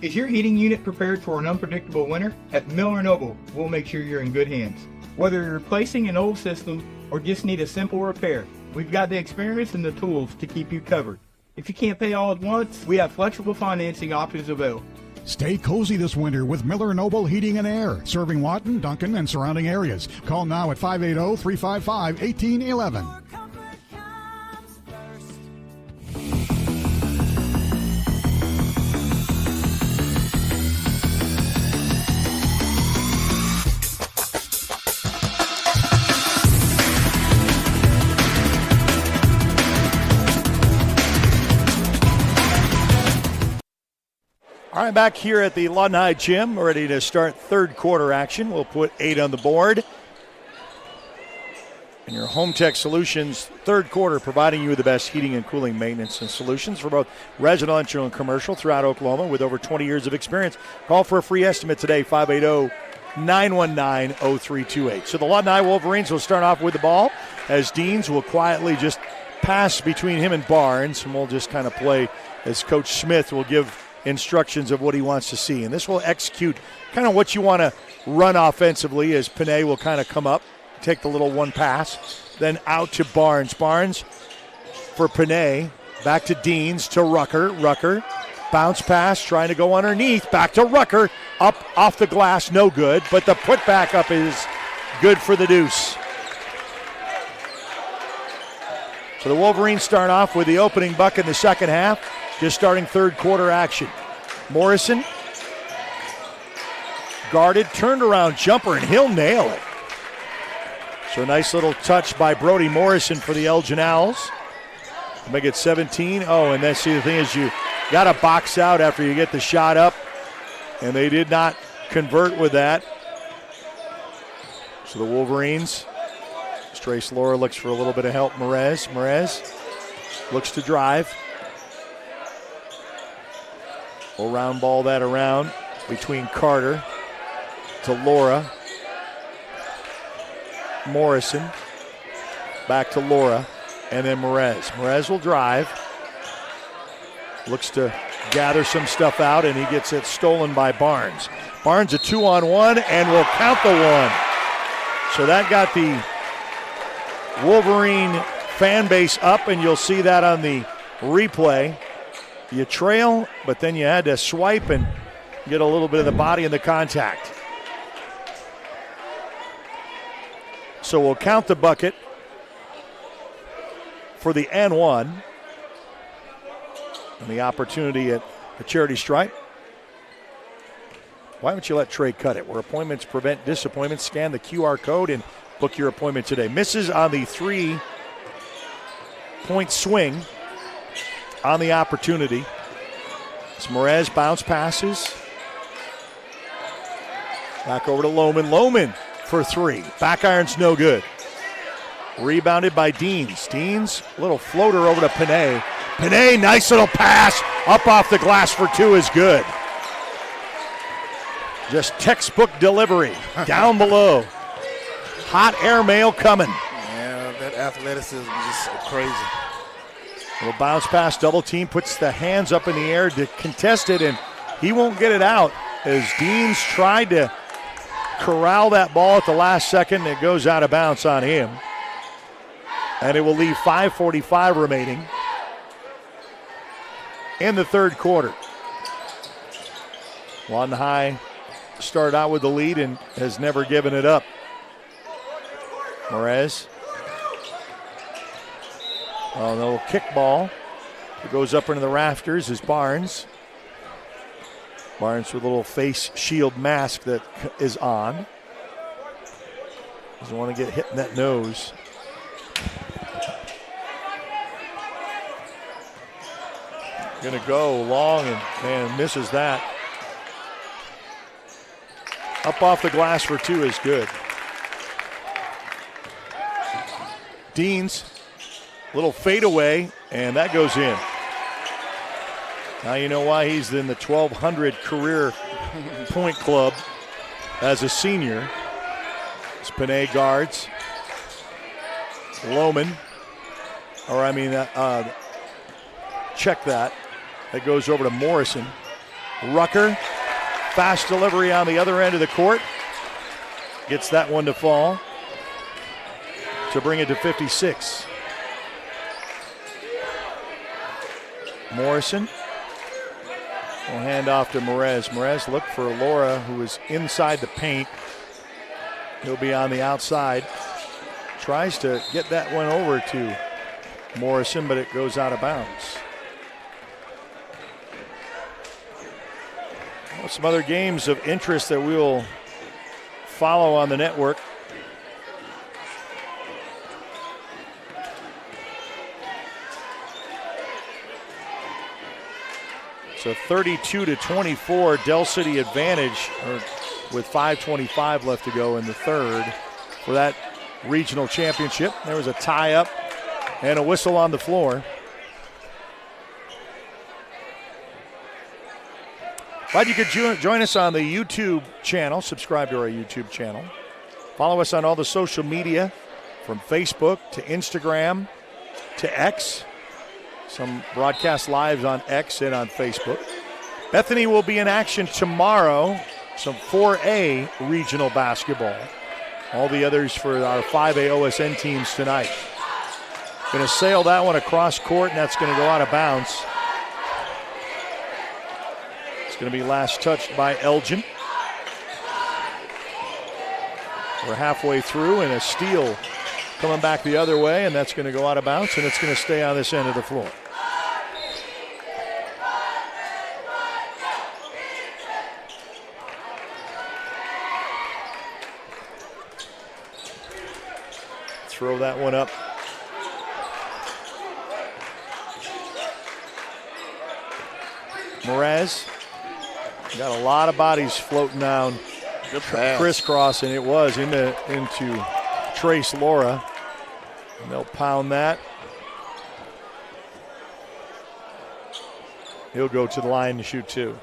Is your heating unit prepared for an unpredictable winter? At Miller & Noble, we'll make sure you're in good hands. Whether you're replacing an old system or just need a simple repair, we've got the experience and the tools to keep you covered. If you can't pay all at once, we have flexible financing options available. Stay cozy this winter with Miller & Noble Heating and Air, serving Lawton, Duncan, and surrounding areas. Call now at 580-355-1811. All right, back here at the Lawton High Gym, ready to start third quarter action. We'll put 8 on the board. And your Home Tech Solutions third quarter, providing you with the best heating and cooling maintenance and solutions for both residential and commercial throughout Oklahoma with over 20 years of experience. Call for a free estimate today, 580-919-0328. So the Lawton High Wolverines will start off with the ball as Deans will quietly just pass between him and Barnes, and we'll just kind of play as Coach Smith will give instructions of what he wants to see. And this will execute kind of what you want to run offensively as Panay will kind of come up, take the little one pass, then out to Barnes. Barnes for Panay, back to Deans, to Rucker. Rucker, bounce pass, trying to go underneath, back to Rucker, up off the glass, no good, but the putback up is good for the deuce. So the Wolverines start off with the opening buck in the second half. Just starting third quarter action. Morrison guarded, turned around jumper, and he'll nail it. So nice little touch by Brody Morrison for the Elgin Owls. Make it 17. Oh, and that's the thing is you got to box out after you get the shot up, and they did not convert with that. So the Wolverines, Trace Laura looks for a little bit of help. Merez looks to drive. We'll round ball that around between Carter to Laura. Morrison back to Laura, and then Merez. Merez will drive. Looks to gather some stuff out, and he gets it stolen by Barnes. Barnes a 2-on-1 and will count the one. So that got the Wolverine fan base up, and you'll see that on the replay. You trail, but then you had to swipe and get a little bit of the body in the contact. So we'll count the bucket for the N1. And the opportunity at the charity stripe. Why don't you let Trey cut it? Where appointments prevent disappointment, scan the QR code and book your appointment today. Misses on the 3-point swing on the opportunity. It's Merez, bounce passes. Back over to Lohman. Lohman for 3. Back iron's no good. Rebounded by Deans. Deans, little floater over to Panay. Panay, nice little pass. Up off the glass for two is good. Just textbook delivery. Down below. Hot airmail coming. Yeah, that athleticism is just so crazy. Little bounce pass, double team, puts the hands up in the air to contest it, and he won't get it out as Deans tried to corral that ball at the last second. It goes out of bounds on him. And it will leave 5:45 remaining in the third quarter. Lawton High started out with the lead and has never given it up. Morez. Oh, no, kick ball. It goes up into the rafters is Barnes. Barnes with a little face shield mask that is on. Doesn't want to get hit in that nose. Going to go long and misses that. Up off the glass for two is good. Deans, little fadeaway, and that goes in. Now you know why he's in the 1,200 career point club as a senior. It's Panay guards. Lohman, check that. That goes over to Morrison. Rucker, fast delivery on the other end of the court. Gets that one to fall to bring it to 56. Morrison will hand off to Morez. Morez looked for Laura, who is inside the paint. He'll be on the outside. Tries to get that one over to Morrison, but it goes out of bounds. Well, some other games of interest that we will follow on the network. So 32-24 Del City advantage with 5:25 left to go in the third for that regional championship. There was a tie-up and a whistle on the floor. Glad you could join us on the YouTube channel. Subscribe to our YouTube channel. Follow us on all the social media, from Facebook to Instagram to X. Some broadcast lives on X and on Facebook. Bethany will be in action tomorrow. Some 4A regional basketball. All the others for our 5A OSN teams tonight. Going to sail that one across court, and that's going to go out of bounds. It's going to be last touched by Elgin. We're halfway through, and a steal coming back the other way, and that's going to go out of bounds, and it's going to stay on this end of the floor. Throw that one up. Morez got a lot of bodies floating down, crisscrossing. It was into Trace Laura. And they'll pound that. He'll go to the line to shoot two.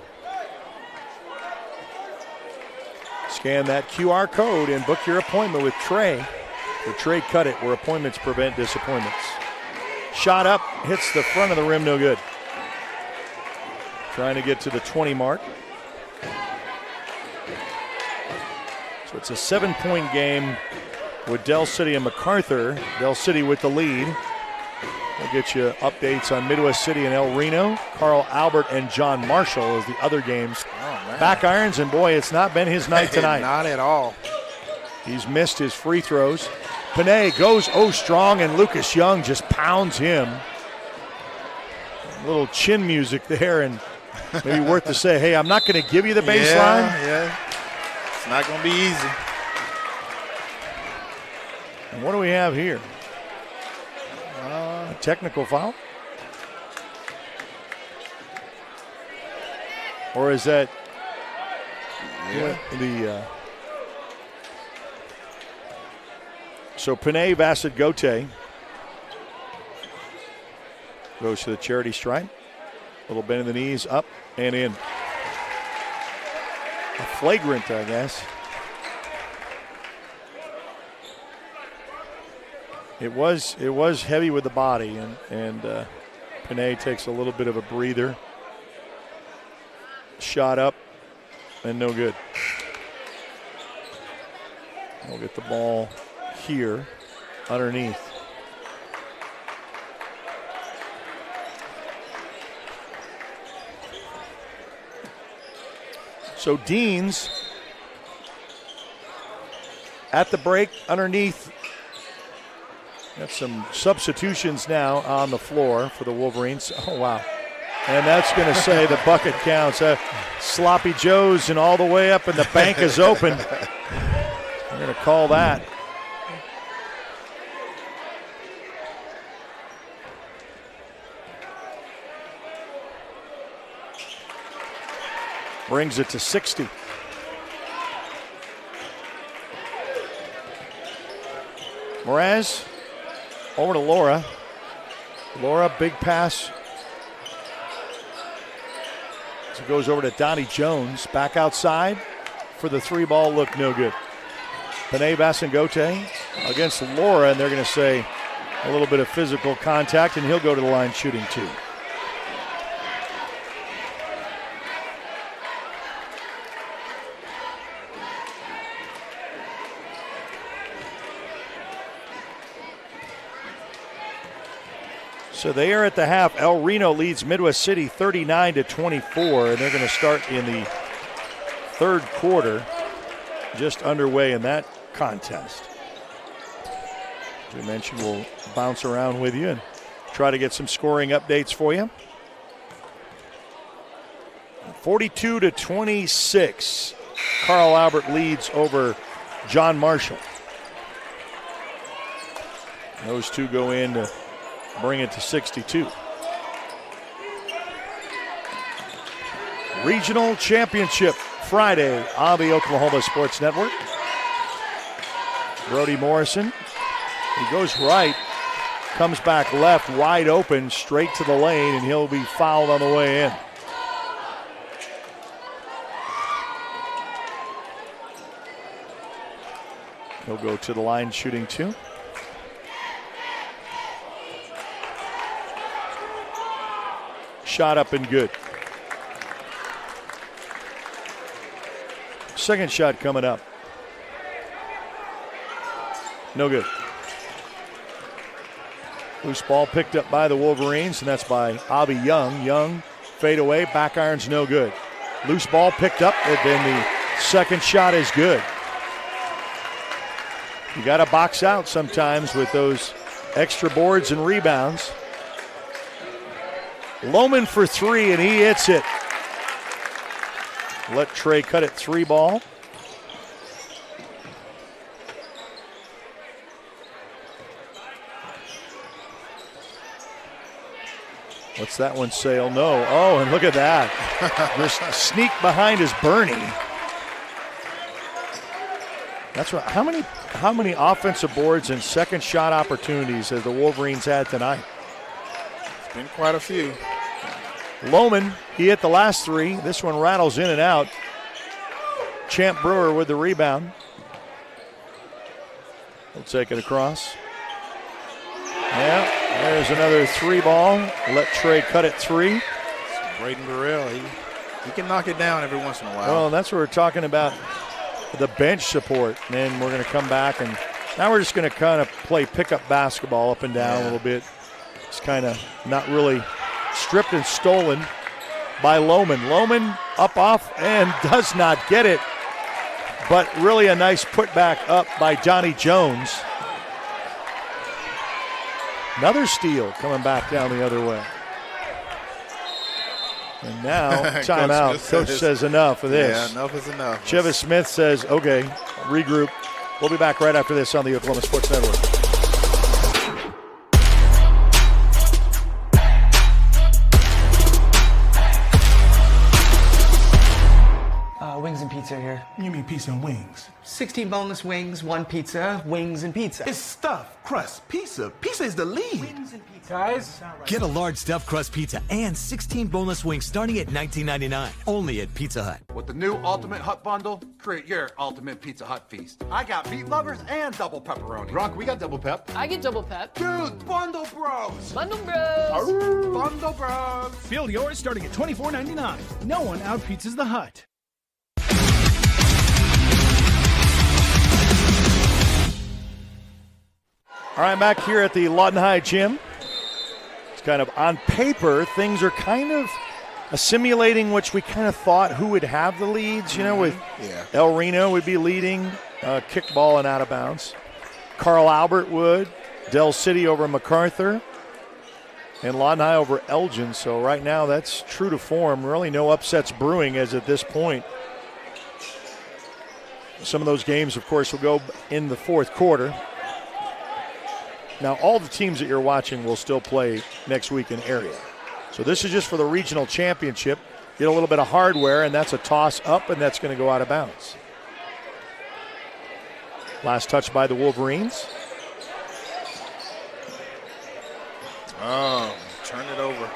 Scan that QR code and book your appointment with Trey. For Trey Cut It, where appointments prevent disappointments. Shot up, hits the front of the rim, no good. Trying to get to the 20 mark. So it's a 7-point game with Del City and MacArthur. Del City with the lead. We'll get you updates on Midwest City and El Reno. Carl Albert and John Marshall as the other games. Back irons, and boy, it's not been his night tonight. Not at all. He's missed his free throws. Panay goes strong, and Lucas Young just pounds him. A little chin music there, and maybe worth to say, hey, I'm not going to give you the baseline. Yeah. It's not going to be easy. And what do we have here? A technical foul? Or is that the... So Panay Vasid-Gote Goes to the charity stripe. Little bend in the knees, up and in. A flagrant, I guess. It was heavy with the body, and Panay takes a little bit of a breather. Shot up, and no good. We'll get the ball here, underneath. So Deans at the break underneath. Got some substitutions now on the floor for the Wolverines. Oh, wow. And that's going to say the bucket counts. Sloppy Joe's and all the way up, and the bank is open. We're going to call that. Brings it to 60. Mraz over to Laura. Laura, big pass. So it goes over to Donnie Jones. Back outside for the three ball. Look no good. Panay Basangote against Laura, and they're going to say a little bit of physical contact, and he'll go to the line shooting two. So they are at the half. El Reno leads Midwest City 39-24, and they're going to start in the third quarter, just underway in that contest. As we mentioned, we'll bounce around with you and try to get some scoring updates for you. 42-26, Carl Albert leads over John Marshall. Those two go in to bring it to 62. Regional Championship Friday on the Oklahoma Sports Network. Brody Morrison, he goes right, comes back left, wide open, straight to the lane, and he'll be fouled on the way in. He'll go to the line shooting two. Shot up and good. Second shot coming up. No good. Loose ball picked up by the Wolverines, and that's by Avi Young. Young, fade away, back iron's no good. Loose ball picked up, and then the second shot is good. You got to box out sometimes with those extra boards and rebounds. Lohman for three, and he hits it. Let Trey cut it three ball. What's that one say? Oh, no. Oh, and look at that. Just sneak behind is Bernie. That's right. How many offensive boards and second shot opportunities have the Wolverines had tonight? It's been quite a few. Lohman, he hit the last three. This one rattles in and out. Champ Brewer with the rebound. He'll take it across. Yeah, there's another three ball. Let Trey cut it three. Braden Burrell, he can knock it down every once in a while. Well, that's what we're talking about, the bench support. And then we're going to come back, and now we're just going to kind of play pickup basketball up and down a little bit. It's kind of not really stripped and stolen by Lohman. Lohman up off and does not get it, but really a nice putback up by Donnie Jones. Another steal coming back down the other way. And now, timeout. Coach says enough of this. Yeah, enough is enough. Chevis Smith says, okay, regroup. We'll be back right after this on the Oklahoma Sports Network. Wings and pizza here. You mean pizza and wings? 16 boneless wings, 1 pizza, wings and pizza. It's stuffed crust pizza. Pizza is the lead. Wings and pizza. Guys, Get a large stuffed crust pizza and 16 boneless wings starting at $19.99. Only at Pizza Hut. With the new Ultimate Hut Bundle, create your ultimate Pizza Hut feast. I got meat lovers and double pepperoni. Rock, we got double pep. I get double pep. Dude, Bundle Bros! Bundle Bros! Bundle Bros! Build yours starting at $24.99. No one out-pizzas the Hut. All right, back here at the Lawton High Gym. It's kind of on paper, things are kind of assimilating, which we kind of thought who would have the leads, with El Reno would be leading, kickball and out of bounds. Carl Albert would, Del City over MacArthur, and Lawton High over Elgin. So right now that's true to form. Really no upsets brewing as at this point. Some of those games, of course, will go in the fourth quarter. Now, all the teams that you're watching will still play next week in area. So this is just for the regional championship. Get a little bit of hardware, and that's a toss up, and that's going to go out of bounds. Last touch by the Wolverines. Oh, turn it over.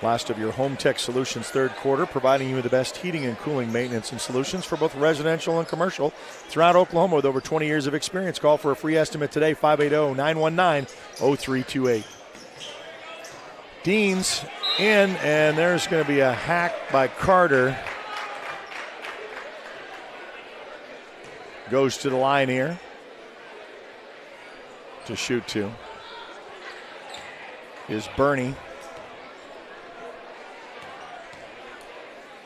Last of your Home Tech Solutions third quarter, providing you with the best heating and cooling maintenance and solutions for both residential and commercial throughout Oklahoma with over 20 years of experience. Call for a free estimate today, 580-919-0328. Deans in, and there's going to be a hack by Carter. Goes to the line here to shoot two. Is Bernie.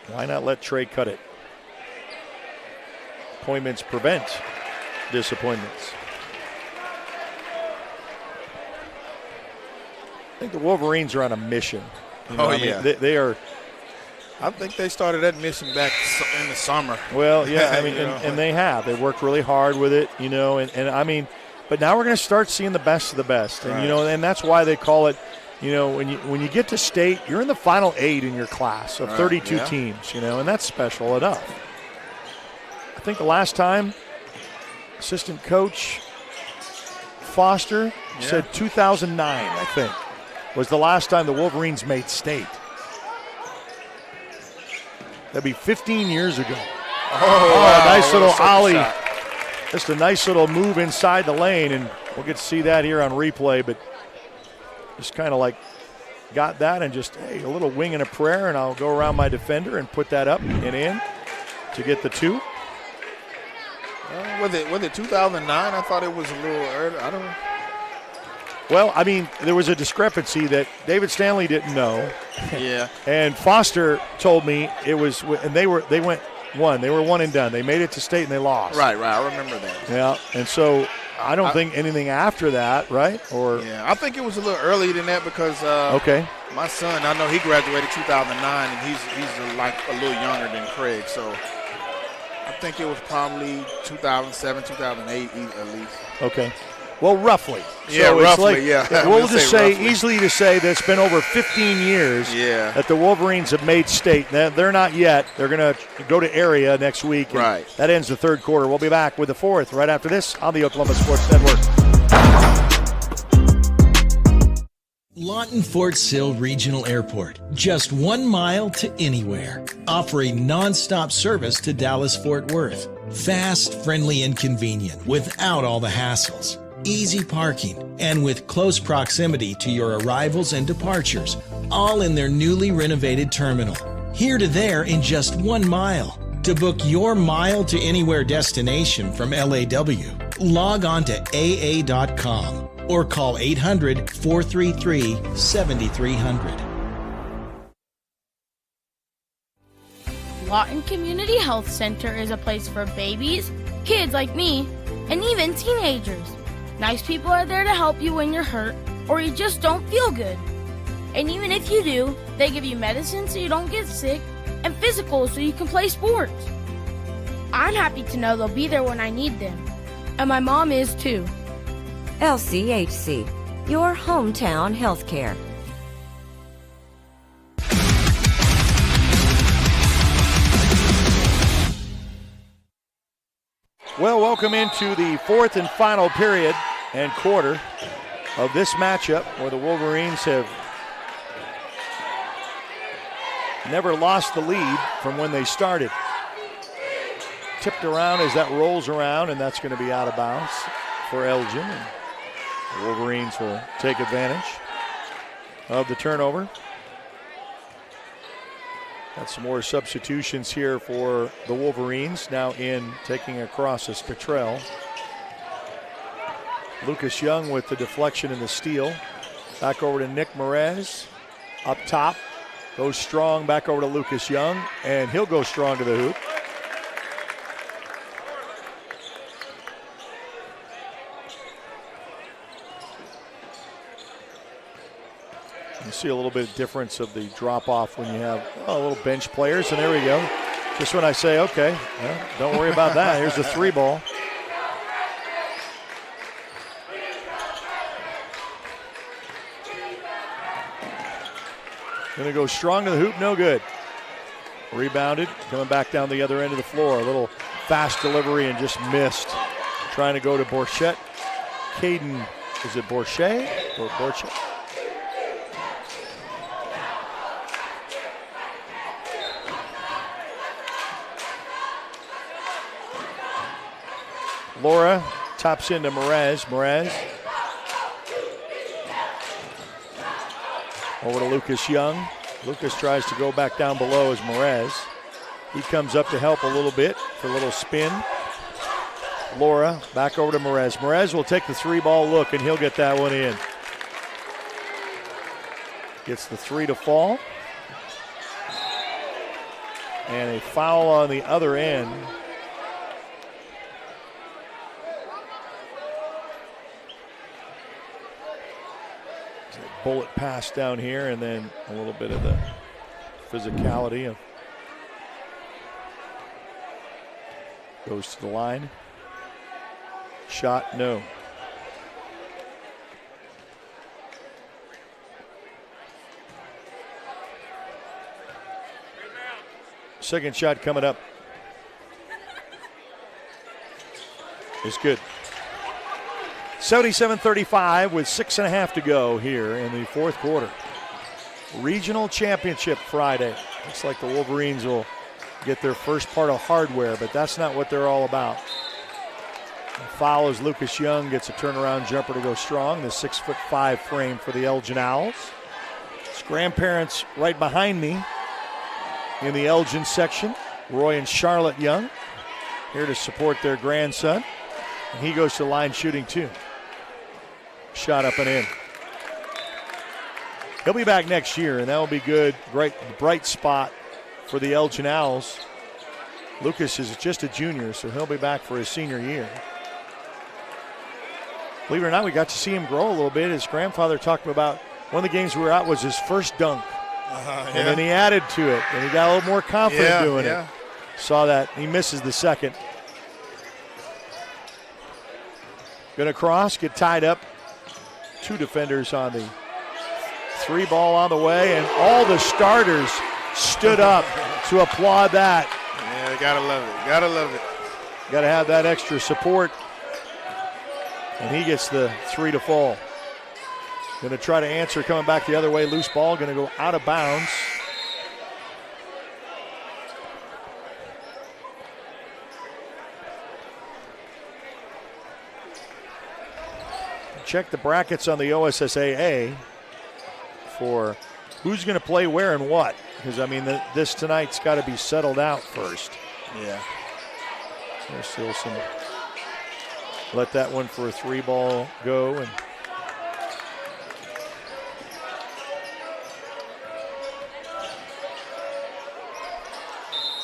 Why not let Trey cut it? Appointments prevent disappointments. I think the Wolverines are on a mission. They are. I think they started that mission back in the summer. Well, yeah, and they have. They worked really hard with it, but now we're going to start seeing the best of the best. And, and that's why they call it, when you get to state, you're in the final 8 in your class of 32 teams, and that's special enough. I think the last time assistant coach Foster said 2009, I think, was the last time the Wolverines made state. That'd be 15 years ago. Wow. Nice little ollie. Shot. Just a nice little move inside the lane, and we'll get to see that here on replay, but just kind of like got that and just, a little wing and a prayer, and I'll go around my defender and put that up and in to get the 2. Was it 2009? I thought it was a little early. I don't know. Well, there was a discrepancy that David Stanley didn't know. Yeah. And Foster told me it was, and they went 1. They were 1 and done. They made it to state and they lost. Right. I remember that. Yeah, and so I don't think anything after that, right? Yeah, I think it was a little earlier than that because my son, I know he graduated 2009, and he's like a little younger than Craig, so I think it was probably 2007, 2008 at least. Okay. Well, roughly. Yeah, so roughly, We'll just say, easily to say that it's been over 15 years that the Wolverines have made state. They're not yet. They're going to go to area next week. Right. That ends the third quarter. We'll be back with the fourth right after this on the Oklahoma Sports Network. Lawton Fort Sill Regional Airport, just 1 mile to anywhere, offering non-stop service to Dallas-Fort Worth. Fast, friendly, and convenient without all the hassles. Easy parking, and with close proximity to your arrivals and departures, all in their newly renovated terminal. Here to there in just 1 mile. To book your mile to anywhere destination from LAW, log on to AA.com or call 800-433-7300. Lawton Community Health Center is a place for babies, kids like me, and even teenagers. Nice people are there to help you when you're hurt or you just don't feel good. And even if you do, they give you medicine so you don't get sick and physicals so you can play sports. I'm happy to know they'll be there when I need them. And my mom is too. LCHC, your hometown healthcare. Well, welcome into the fourth and final period and quarter of this matchup where the Wolverines have never lost the lead from when they started. Tipped around as that rolls around, and that's going to be out of bounds for Elgin. And the Wolverines will take advantage of the turnover. Got some more substitutions here for the Wolverines. Now in, taking across is Cottrell. Lucas Young with the deflection and the steal. Back over to Nick Merez. Up top, goes strong, back over to Lucas Young, and he'll go strong to the hoop. You see a little bit of difference of the drop-off when you have little bench players, and there we go. Just when I say, okay, well, don't worry about that. Here's the 3 ball. Going to go strong to the hoop, no good. Rebounded, coming back down the other end of the floor. A little fast delivery and just missed. Trying to go to Borchett. Caden, is it Borchet or Borchett? Laura tops into Merez. Merez over to Lucas Young. Lucas tries to go back down below as Merez. He comes up to help a little bit for a little spin. Laura back over to Merez. Merez will take the 3 ball look, and he'll get that one in. Gets the 3 to fall. And a foul on the other end. Bullet pass down here, and then a little bit of the physicality of goes to the line. Shot, no. Second shot coming up is good. 77-35 with 6.5 to go here in the fourth quarter. Regional championship Friday. Looks like the Wolverines will get their first part of hardware, but that's not what they're all about. The foul as Lucas Young gets a turnaround jumper to go strong. The 6'5" frame for the Elgin Owls. His grandparents right behind me in the Elgin section. Roy and Charlotte Young here to support their grandson. And he goes to line shooting too. Shot up and in. He'll be back next year, and that will be good. Bright spot for the Elgin Owls. Lucas is just a junior, so he'll be back for his senior year. Believe it or not, we got to see him grow a little bit. His grandfather talked about one of the games we were at was his first dunk. And then he added to it, and he got a little more confident doing it. Saw that. He misses the second. Going to cross, get tied up. 2 defenders on the 3 ball on the way, and all the starters stood up to applaud that. Yeah, gotta love it. Gotta love it. Gotta have that extra support. And he gets the 3 to fall. Going to try to answer coming back the other way. Loose ball, going to go out of bounds. Check the brackets on the OSSAA for who's going to play where and what. Because, I mean, this tonight's got to be settled out first. Yeah. There's still some. Let that one for a 3 ball go. And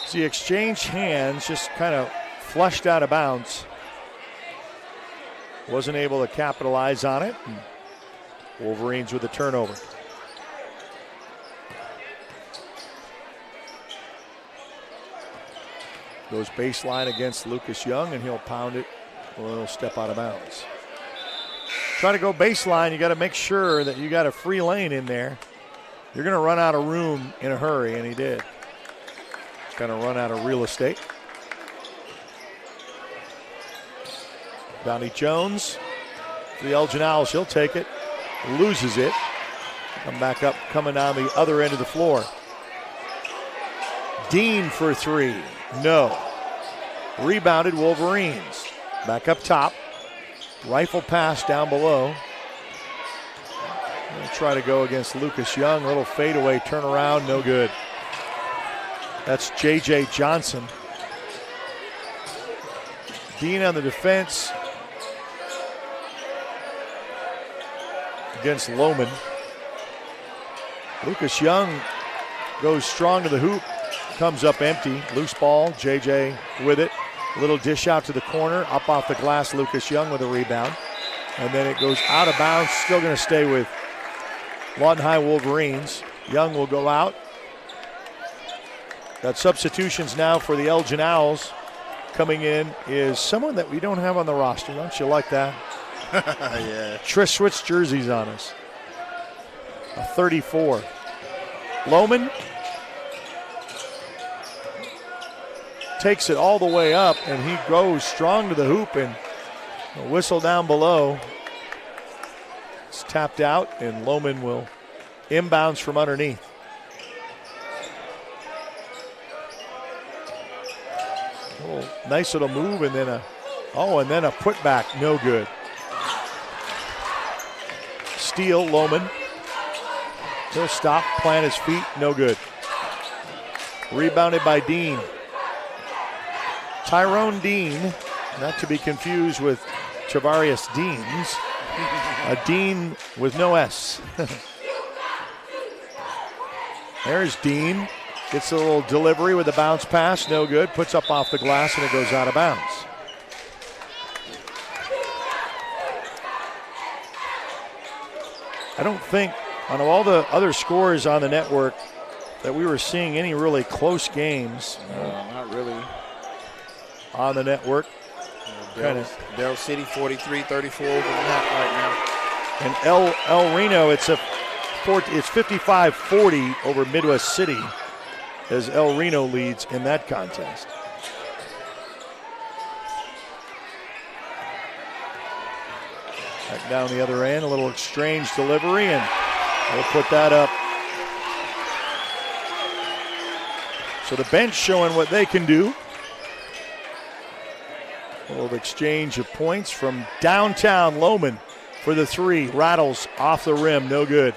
see, exchange hands, just kind of flushed out of bounds. Wasn't able to capitalize on it. Wolverines with a turnover. Goes baseline against Lucas Young, and he'll pound it. Well, he'll step out of bounds. Try to go baseline, you got to make sure that you got a free lane in there. You're going to run out of room in a hurry, and he did. Kind of run out of real estate. Donnie Jones for the Elgin Owls. He'll take it. Loses it. Come back up, coming down the other end of the floor. Dean for three. No. Rebounded Wolverines. Back up top. Rifle pass down below. They'll try to go against Lucas Young. Little fadeaway turnaround, no good. That's J.J. Johnson. Dean on the defense against Lawton. Lucas Young goes strong to the hoop. Comes up empty. Loose ball. J.J. with it. Little dish out to the corner. Up off the glass. Lucas Young with a rebound. And then it goes out of bounds. Still going to stay with Lawton High Wolverines. Young will go out. Got substitutions now for the Elgin Owls. Coming in is someone that we don't have on the roster. Don't you like that? Yeah. Trish switched jerseys on us. A 34. Lohman takes it all the way up, and he goes strong to the hoop, and a whistle down below. It's tapped out, and Lohman will inbounds from underneath. Nice little move, and then a putback, no good. Steal, Lohman. He'll stop, plant his feet, no good. Rebounded by Dean. Tyrone Dean, not to be confused with Travarius Deans. A Dean with no S. There's Dean. Gets a little delivery with a bounce pass, no good. Puts up off the glass, and it goes out of bounds. I don't think, on all the other scores on the network, that we were seeing any really close games. Not really. On the network. Del City 43-34 over the net right now. And El Reno, it's 55-40 over Midwest City as El Reno leads in that contest. Back down the other end, a little exchange delivery, and we'll put that up. So the bench showing what they can do. A little exchange of points from downtown. Lohman for the three. Rattles off the rim, no good.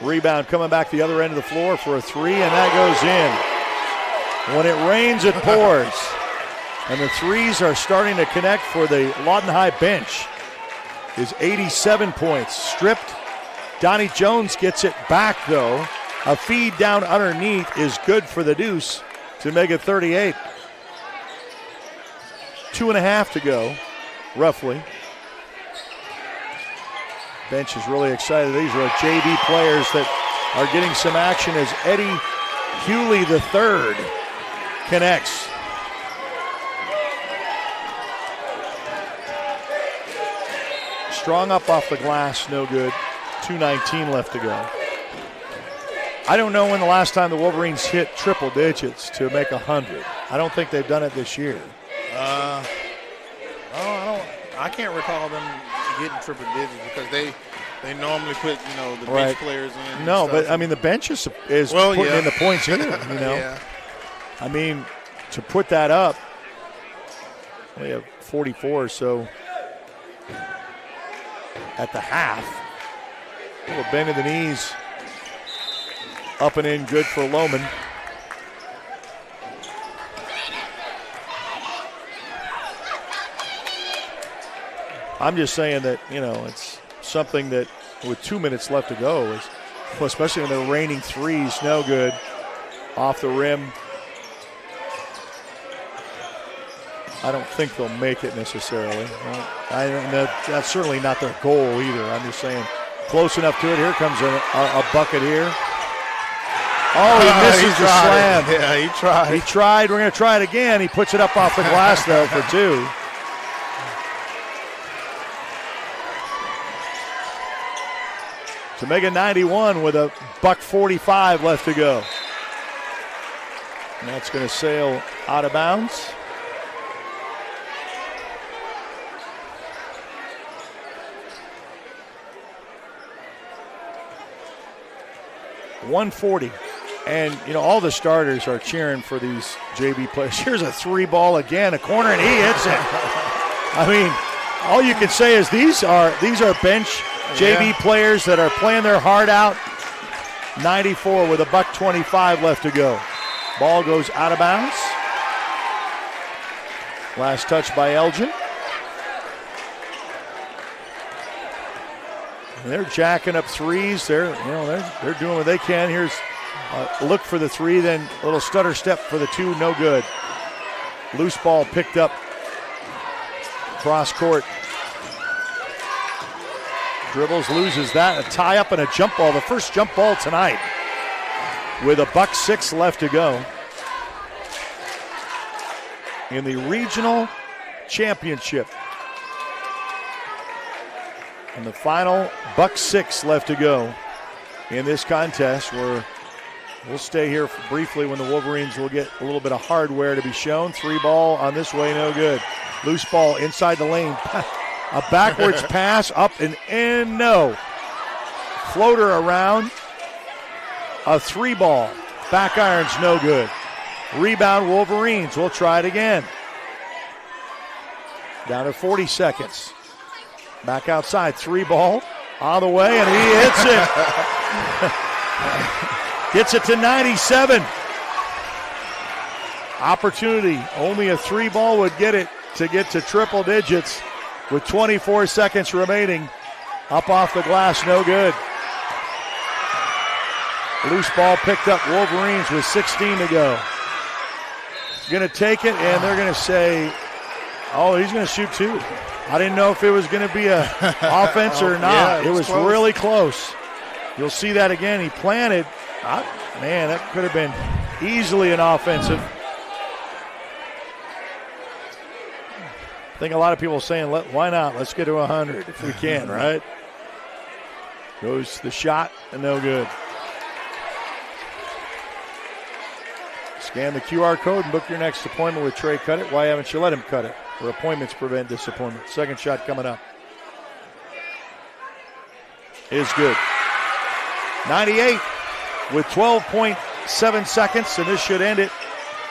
Rebound coming back the other end of the floor for a three, and that goes in. When it rains, it pours. And the threes are starting to connect for the Lawton High bench. Is 87 points. Stripped. Donnie Jones gets it back, though. A feed down underneath is good for the Deuce to make it 38. 2.5 to go, roughly. Bench is really excited. These are JV players that are getting some action as Eddie Hewley III connects. Strong up off the glass, no good. 2:19 left to go. I don't know when the last time the Wolverines hit triple digits to make 100. I don't think they've done it this year. I can't recall them getting triple digits because they normally put the bench players in. No, but I mean the bench is putting in the points here. Yeah. I mean to put that up, we have 44 or so at the half. A little bend of the knees, up and in, good for Lohman. I'm just saying that, it's something that with 2 minutes left to go, especially when they're raining threes, no good. Off the rim. I don't think they'll make it necessarily. That's certainly not their goal either. I'm just saying close enough to it. Here comes a bucket here. Oh, he misses the slam. Yeah, he tried. He tried. We're going to try it again. He puts it up off the glass, though, for two. To make it 91 with a $1:45 left to go. And that's going to sail out of bounds. 140. And, all the starters are cheering for these JV players. Here's a 3-ball again, a corner, and he hits it. I mean, all you can say is these are bench JV players that are playing their heart out. 94 with $1:25 left to go. Ball goes out of bounds. Last touch by Elgin. And they're jacking up threes. They're doing what they can. Here's a look for the 3, then a little stutter step for the 2, no good. Loose ball picked up cross court. Dribbles, loses that. A tie up and a jump ball. The first jump ball tonight with $1:06 left to go in the regional championship. And the final $1:06 left to go in this contest, where we'll stay here briefly when the Wolverines will get a little bit of hardware to be shown. 3-ball on this way, no good. Loose ball inside the lane. A backwards pass, up and in, no. Floater around. A 3-ball. Back iron's no good. Rebound Wolverines. We'll try it again. Down to 40 seconds. Back outside. 3-ball. On the way, and he hits it. Gets it to 97. Opportunity. Only a 3-ball would get it to get to triple digits with 24 seconds remaining. Up off the glass, no good. Loose ball picked up. Wolverines with 16 to go. Going to take it, and they're going to say, oh, he's going to shoot 2. I didn't know if it was going to be a offense or not. Yeah, it was close. really close. You'll see that again. He planted. Man, that could have been easily an offensive. I think a lot of people are saying, why not? Let's get to 100 if we can, right? Goes the shot, and no good. Scan the QR code and book your next appointment with Trey Cutt-It. Why haven't you let him cut it? Where appointments prevent disappointment. Second shot coming up. Is good. 98 with 12.7 seconds, and this should end it.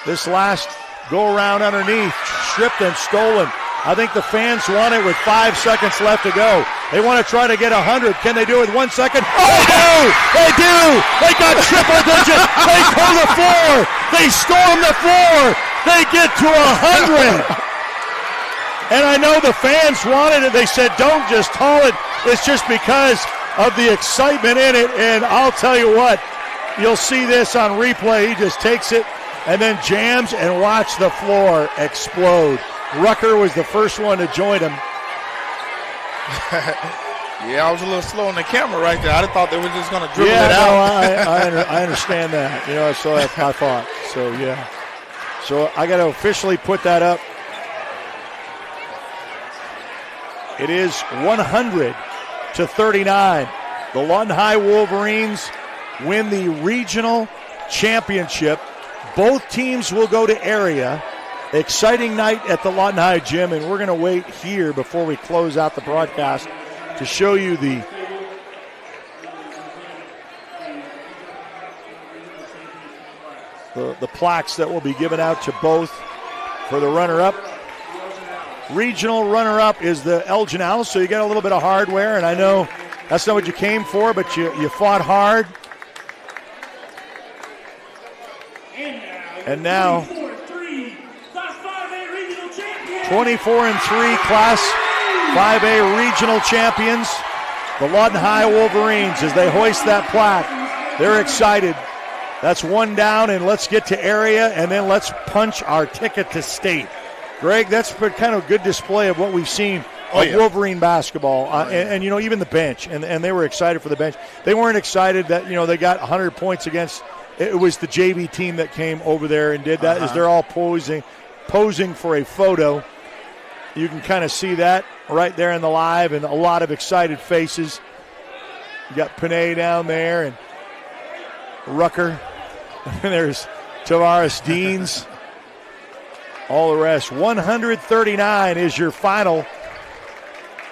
This last go-around underneath, stripped and stolen. I think the fans want it with 5 seconds left to go. They want to try to get 100. Can they do it with 1 second? Oh, they do! They do! They got triple digits. They pull the floor. They storm the floor. They get to 100. And I know the fans wanted it. They said, don't just haul it. It's just because of the excitement in it. And I'll tell you what, you'll see this on replay. He just takes it and then jams, and watch the floor explode. Rucker was the first one to join him. Yeah, I was a little slow on the camera right there. I thought they were just going to dribble it No, out. I understand that. So I thought. So, yeah. So I got to officially put that up. It is 100-39. The Lawton High Wolverines win the regional championship. Both teams will go to area. Exciting night at the Lawton High Gym, and we're going to wait here before we close out the broadcast to show you the plaques that will be given out to both for the runner-up. Regional runner-up is the Elgin Owls, so you got a little bit of hardware, and I know that's not what you came for, but you fought hard. And now 24-3 Class 5A regional champions, the Lawton High Wolverines, as they hoist that plaque. They're excited. That's one down, and let's get to area, and then let's punch our ticket to state. Greg, that's been kind of a good display of what we've seen of Wolverine basketball, and even the bench, and they were excited for the bench. They weren't excited that they got 100 points against. It was the JV team that came over there and did that. As they're all posing for a photo. You can kind of see that right there in the live, and a lot of excited faces. You got Panay down there, and Rucker. And there's Tavares Deans. All the rest. 139 is your final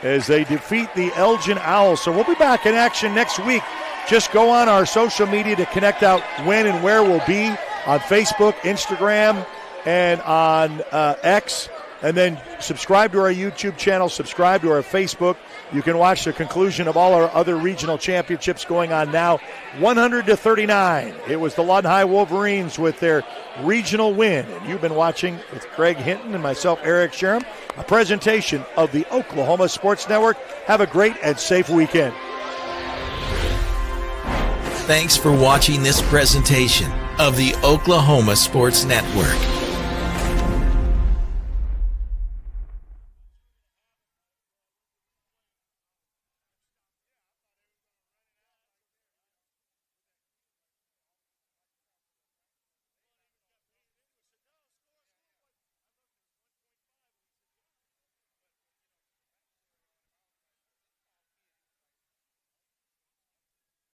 as they defeat the Elgin Owls. So we'll be back in action next week. Just go on our social media to connect out when and where we'll be on Facebook, Instagram, and on X. And then subscribe to our YouTube channel, subscribe to our Facebook. You can watch the conclusion of all our other regional championships going on now. 100-39. It was the Lawton High Wolverines with their regional win. And you've been watching with Craig Hinton and myself, Eric Sherem, a presentation of the Oklahoma Sports Network. Have a great and safe weekend. Thanks for watching this presentation of the Oklahoma Sports Network.